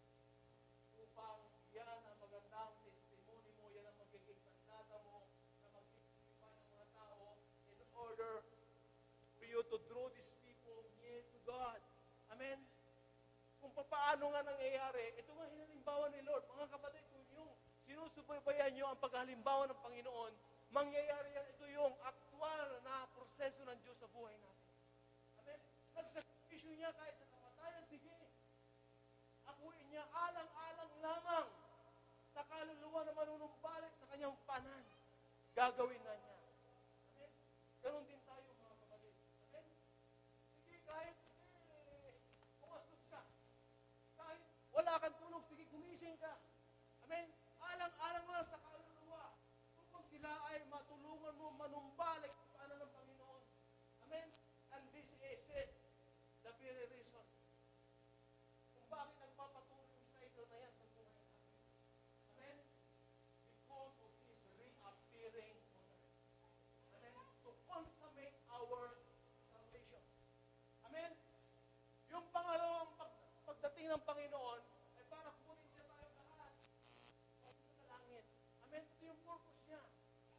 upang yan ang magandang testimony mo, yan ang magiging sandata mo na magtitestify ng mga tao in order for you to draw these people near to God. Amen? Kung paano nga nangyayari, ito nga hinalimbawa ni Lord. Mga kapatid, kung yung sinusubaybayan nyo ang paghalimbawa ng Panginoon, mangyayari yan, ito yung aktual na proseso ng Diyos sa buhay natin. Amen? Nagsakripisyo niya kahit sa kamatayan, sige. Akuin niya alang-alang lamang sa kaluluwa na manunumbalik sa kanyang panan. Gagawin na niya. Amen? Ganon din tayo, mga kapatid. Amen? Sige, kahit pumastos ka. Kahit wala kang tulog, sige, gumising ka. Amen? Alang-alang lang sa kaluluwa. Kung sila ay matulungan mo manumbalik sa panan ng Panginoon. Amen? And this is it. The very reason kung bakit nagpapatuloy yung cycle na yan sa buhay natin. Amen? Because of His reappearing on earth. Amen? To consummate our salvation. Amen? Yung pangalawang pagdating ng Panginoon ay para kunin niya tayo lahat. Sa langit. Amen? Ito yung purpose niya.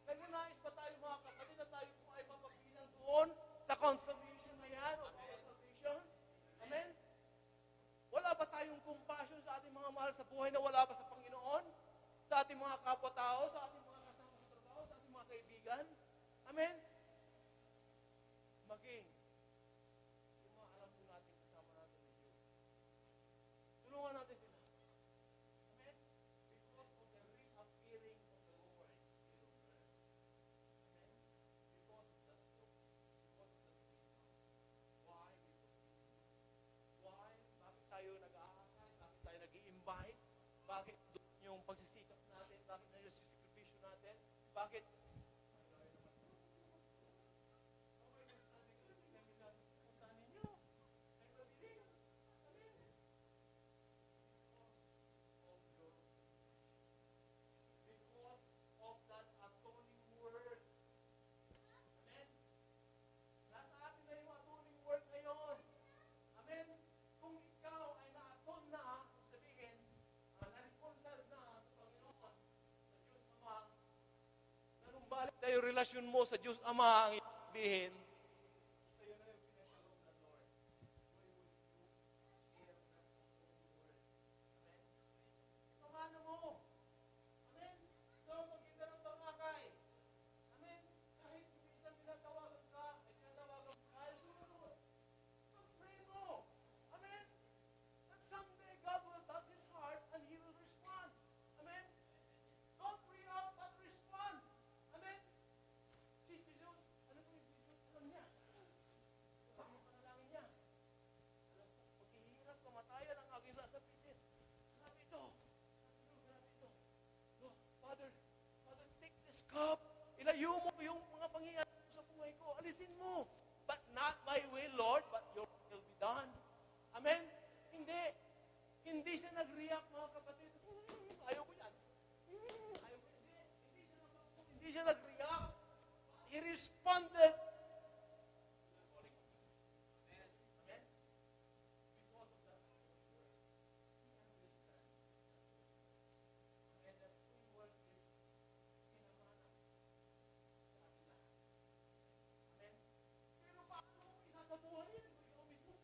Nagnanais ba tayo, mga kapatid, tayong compassion sa ating mga mahal sa buhay na wala pa sa Panginoon, sa ating mga kapwa-tao, sa ating mga kasama sa trabaho, sa ating mga kaibigan. Amen? Maging yung mga alam po natin kasama natin ng Diyos. Tulungan natin sila. Amen? Because of the reappearing of the Lord. Amen? Because of the truth. Because of the kingdom. Why we continue? Why? Bakit tayo nag-aakay? Bakit tayo nag-i-invite? Bakit yung pagsisikap natin? Bakit na yung sisakripisyo natin? Bakit tayo relasyon mo sa Diyos Ama ang sabihin, sa'yo na yung pinagkaloob ng Lord. Pamano mo? Amen? So, magkita ng pangakay. Amen? Kahit minsan tinatawagan ka, ay tinatawagan ka, ay sumunod. Pag-pray mo. Amen? And someday God will touch his heart and He will respond. Amen? Don't react, but respond. Amen? Si Jesus, ano po yung Jesus? Alam niya. Alam yung panalangin niya. Alam ko, maghihirap, kamatayan ang aking sasabitin. Grabe ito. Grabe ito. No, Father, take this cup. Ilayo mo yung mga pangyayari sa buhay ko. Alisin mo. But not my will, Lord, but your will be done. Amen? Hindi. Hindi siya nag-react, mga kapatid. Ayaw ko yan. Ayaw ko yan. Hindi siya nag-react. He responded. Amen? Amen? Because of that word, he understands. And that free word is pinamana sa ating lahat. Amen? Pero paano mo isasabuhay yan? Kung ikaw mismo,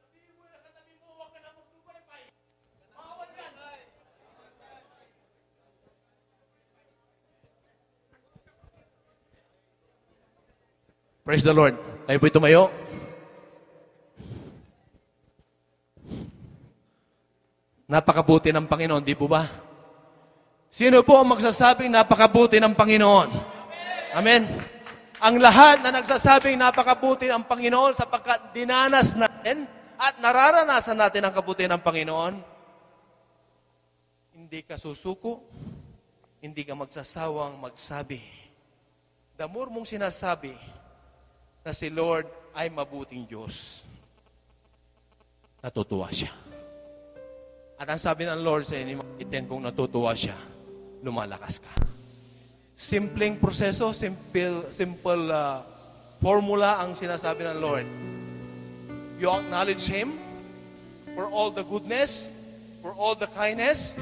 sabihin mo na katabi mo, huwag ka na magtupay-pay. Bawal yan. Praise the Lord. Tayo po'y tumayo. Napakabuti ng Panginoon, di po ba? Sino po ang magsasabing napakabuti ng Panginoon? Amen. Ang lahat na nagsasabing napakabuti ng Panginoon sapagkat dinanas natin at nararanasan natin ang kabutihan ng Panginoon, hindi ka susuko, hindi ka magsasawang magsabi. The more mong sinasabi na si Lord ay mabuting Diyos, natutuwa siya. At ang sabi ng Lord sa inyo, kung natutuwa siya, lumalakas ka. Simpleng proseso, simple formula ang sinasabi ng Lord. You acknowledge Him for all the goodness, for all the kindness,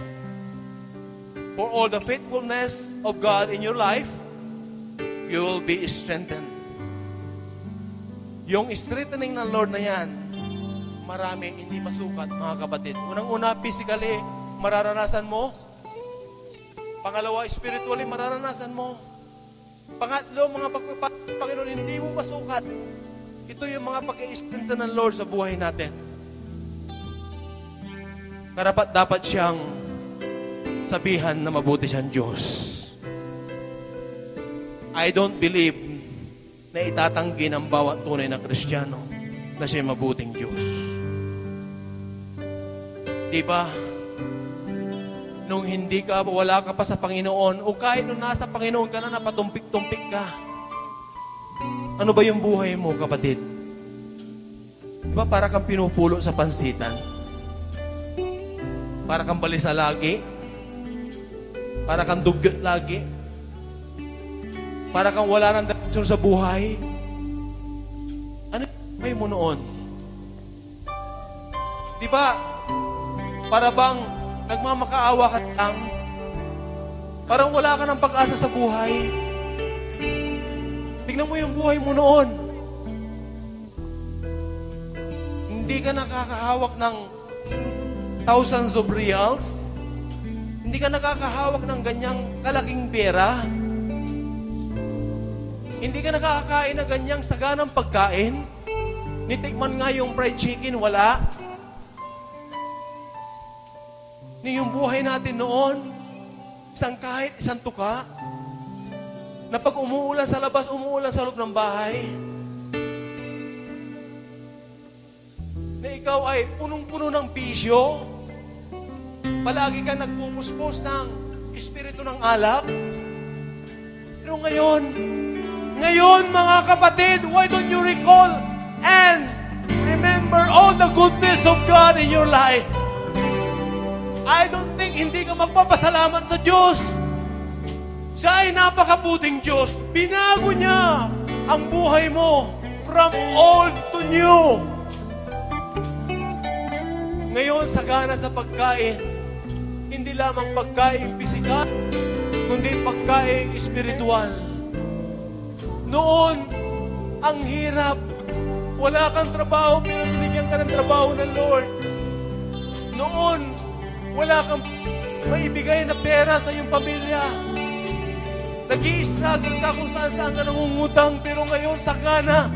for all the faithfulness of God in your life, you will be strengthened. Yung strengthening ng Lord na yan, marami, hindi masukat, mga kapatid. Unang-una, physically, mararanasan mo. Pangalawa, spiritually, mararanasan mo. Pangatlo, mga pagpapalagay, Panginoon, hindi mo masukat. Ito yung mga pag-i-strengthen ng Lord sa buhay natin. Karapat dapat siyang sabihan na mabuti siyang Diyos. I don't believe na itatanggi ng bawat tunay na Kristiyano na siya mabuting Diyos. Diba? Nung hindi ka, wala ka pa sa Panginoon, o kahit nung nasa Panginoon ka na, napatumpik-tumpik ka. Ano ba yung buhay mo, kapatid? Diba para kang pinupulo sa pansitan? Para kang balisa lagi? Para kang dugyot lagi? Para kang wala ng direksyon sa buhay? Ano yung buhay mo noon? Diba? Para bang nagmamakaawa ka lang? Parang wala ka ng pag-asa sa buhay? Tignan mo yung buhay mo noon. Hindi ka nakakahawak ng thousands of reals. Hindi ka nakakahawak ng ganyang kalaking pera. Hindi ka nakakain ng ganyang saganang pagkain. Nitikman nga yung fried chicken, wala. Yung buhay natin noon, isang tuka, na pag umuulan sa labas, umuulan sa loob ng bahay, na ikaw ay punong-puno ng bisyo, palagi ka nagpupuspos ng espiritu ng alak. Pero ngayon mga kapatid, why don't you recall and remember all the goodness of God in your life? I don't think hindi ka magpapasalamat sa Diyos. Siya ay napakabuting Diyos. Binago niya ang buhay mo from old to new. Ngayon, sagana sa pagkain, hindi lamang pagkain pisikal, kundi pagkain espiritual. Noon, ang hirap. Wala kang trabaho, pero binigyan ka ng trabaho ng Lord. Noon, wala kang maibigay na pera sa iyong pamilya. Nag-i-struggle ka kung saan-saan ka nangungutang, pero ngayon, sakana.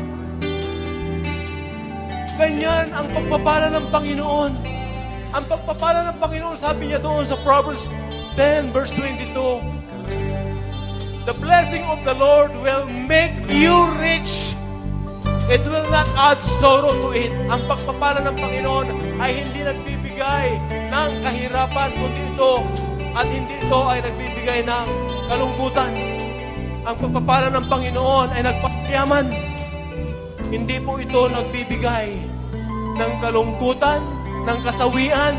Ganyan ang pagpapala ng Panginoon. Ang pagpapala ng Panginoon, sabi niya doon sa Proverbs 10, verse 22, the blessing of the Lord will make you rich. It will not add sorrow to it. Ang pagpapala ng Panginoon ay hindi nagbibigay ng kahirapan, kundi ito, at hindi ito ay nagbibigay ng kalungkutan. Ang pagpapala ng Panginoon ay nagpapayaman. Hindi po ito nagbibigay ng kalungkutan, ng kasawian.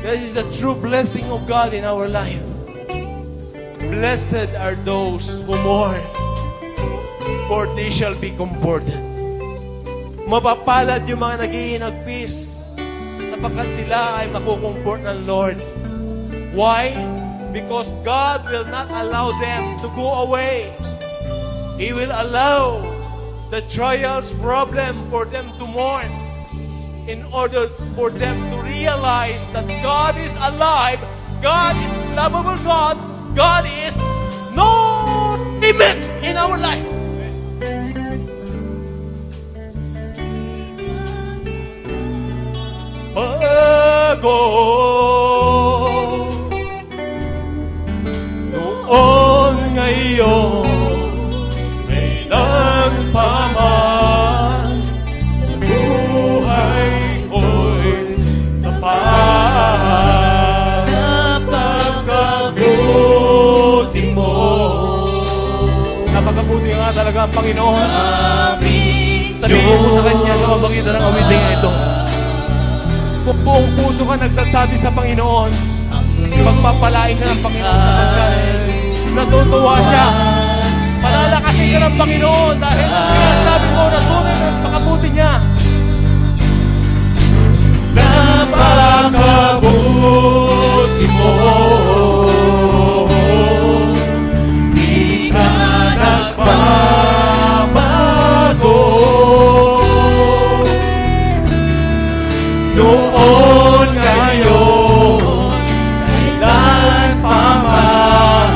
This is the true blessing of God in our life. Blessed are those who mourn, for they shall be comforted. Mapapalad yung mga nag-iinagpis sapagkat sila ay makukomport ng Lord. Why? Because God will not allow them to go away. He will allow the trials, problem for them to mourn in order for them to realize that God is alive, God is lovable God, God is no limit in our life. Bago noon ngayon, kailan pa man sa buhay ko'y tapat. Napakabuti mo. Napakabuti nga talaga ang Panginoon. Sabihin mo sa Kanya sa mabagitan ng awiting na ito. Kung buong puso ka nagsasabi sa Panginoon, pagpapalain ka ng Panginoon sa pagkain. Natutuwa siya. Palalakasin ka ng Panginoon dahil sinasabi mo na tunay na pakabuti niya. Napakabuti mo. Di ka nagbabago. Noon ngayon, kailan pa man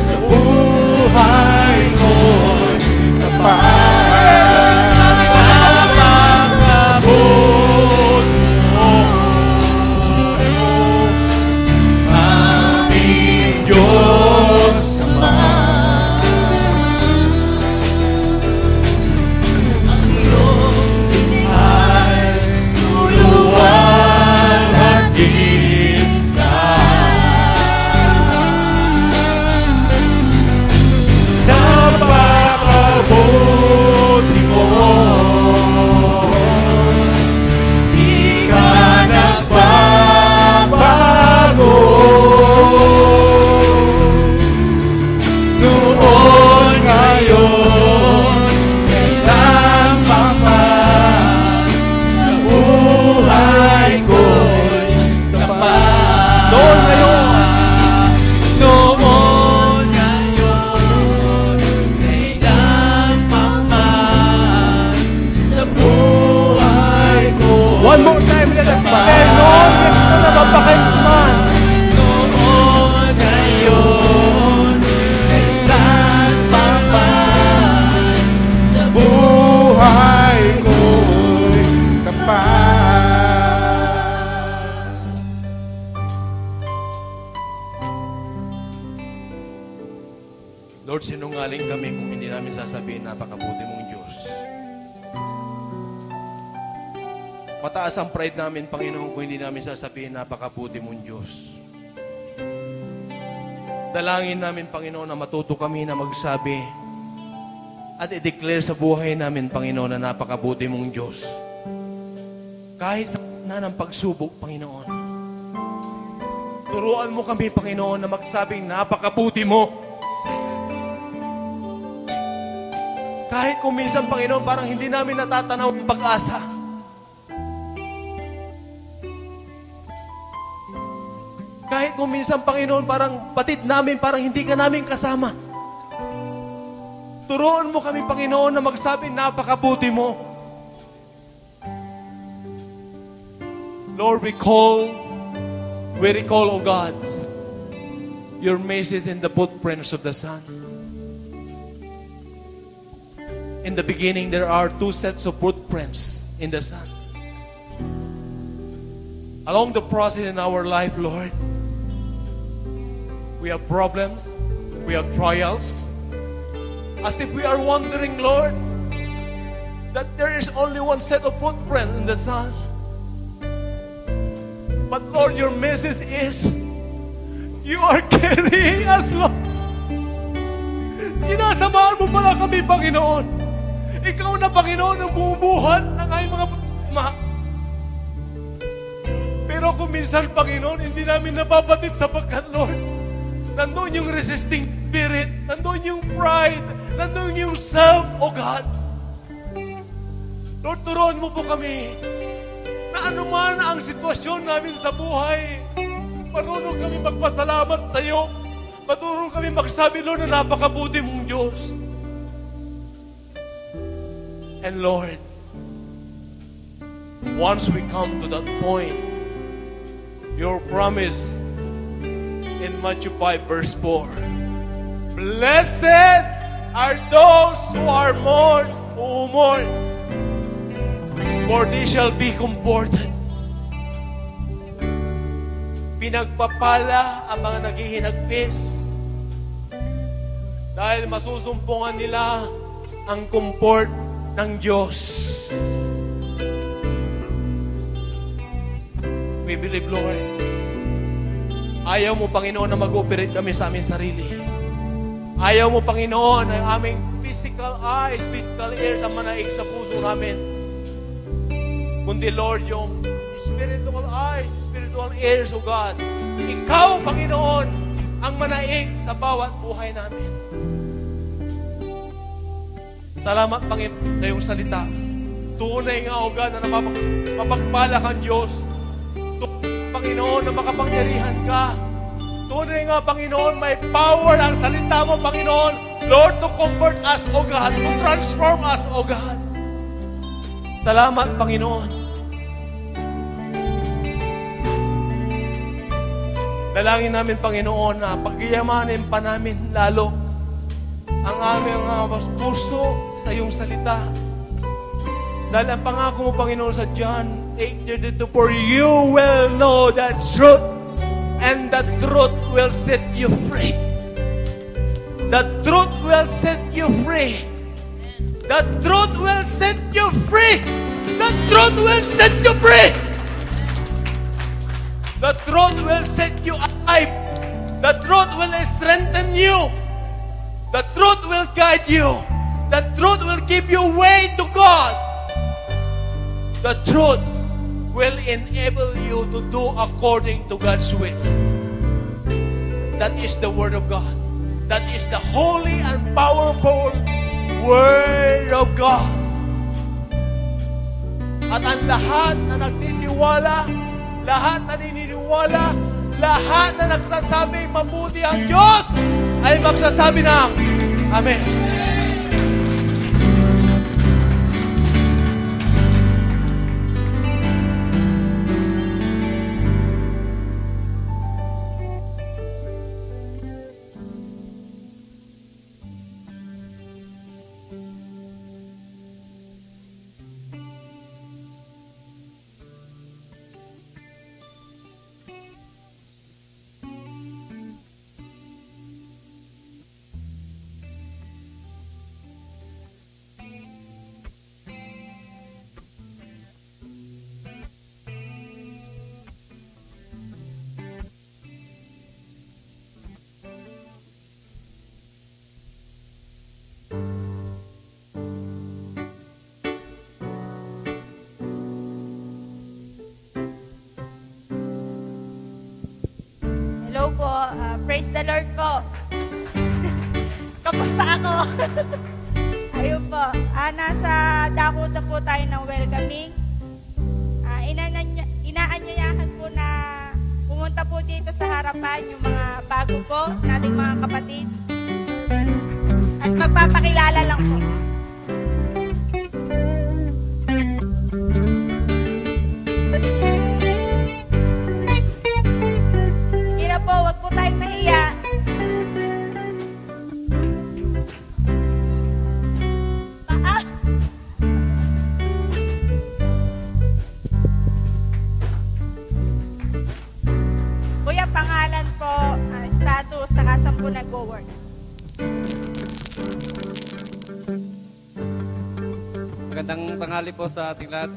sa buhay ko'y tapat. Lord, sinungaling kami kung hindi namin sasabihin, napakabuti mong Diyos. Mataas ang pride namin, Panginoon, kung hindi namin sasabihin, napakabuti mong Diyos. Dalangin namin, Panginoon, na matuto kami na magsabi at i-declare sa buhay namin, Panginoon, na napakabuti mong Diyos. Kahit sa na ng pagsubok, Panginoon. Turuan mo kami, Panginoon, na magsabing napakabuti mo. Kahit kung minsan, Panginoon, parang hindi namin natatanaw ang pag-asa. Kahit kung minsan, Panginoon, parang batid namin, parang hindi ka namin kasama. Turuan mo kami, Panginoon, na magsabi, napakabuti mo. Lord, we recall, O God, your message in the footprints of the Son. In the beginning, there are two sets of footprints in the Son. Along the process in our life, Lord, we have problems, we have trials, as if we are wondering, Lord, that there is only one set of footprints in the Son. But Lord, your message is, you are carrying us, Lord. Sinasamahan mo pala kami, Panginoon. Ikaw na, Panginoon, ang bumubuhat ng aming mga problema. Pero kung minsan, Panginoon, hindi namin napapatid sapagkat, Lord, nandun yung resisting spirit, nandun yung pride, nandun yung self, O God. Lord, turuan mo po kami na anuman ang sitwasyon namin sa buhay, marunong kami magpasalamat sa iyo. Marunong kami magsabi, Lord, na napakabuti mong Diyos. And Lord, once we come to that point, your promise in Matthew 5 verse 4, blessed are those who mourn, for they shall be comforted. Pinagpapala ang mga naghihinagpis dahil masusumpungan nila ang comfort ng Diyos. We believe, Lord, ayaw mo, Panginoon, na mag-operate kami sa aming sarili. Ayaw mo, Panginoon, ang aming physical eyes, physical ears ang manaig sa puso namin. Kundi, Lord, yung spiritual eyes, spiritual ears, O God. Ikaw, Panginoon, ang manaig sa bawat buhay namin. Salamat, Panginoon, sa iyong salita. Tunay nga, O God, na mapagpala kang Diyos. Tunay, Panginoon, na makapangyarihan ka. Tunay nga, Panginoon, may power ang salita mo, Panginoon. Lord, to comfort us, O God, to transform us, O God. Salamat, Panginoon. Dalangin namin, Panginoon, na pagyamanin pa namin lalo ang aming puso sa iyong salita. Dahil ang pangako mo, Panginoon, sa John 8:32, for you will know the truth, and the truth will set you free. The truth will set you free. The truth will set you free. The truth will set you free. The truth will set you alive. The truth will strengthen you. The truth will guide you. The truth will give you way to God. The truth will enable you to do according to God's will. That is the Word of God. That is the holy and powerful Word of God. At ang lahat na nagtitiwala, lahat na naniniwala, lahat na nagsasabing mabuti ang Diyos, ay magsasabi ng Amen. Praise the Lord po. Kamusta ako? Ayun po. Nasa dako na po tayo ng welcoming. Inaanyayahan po na pumunta po dito sa harapan yung mga bago po nating mga kapatid. At magpapakilala lang po. Kira po, wag po tayong mahiya. Kuya, pangalan po, status, saka saan po nag-work? Magandang tanghali po sa ating lahat.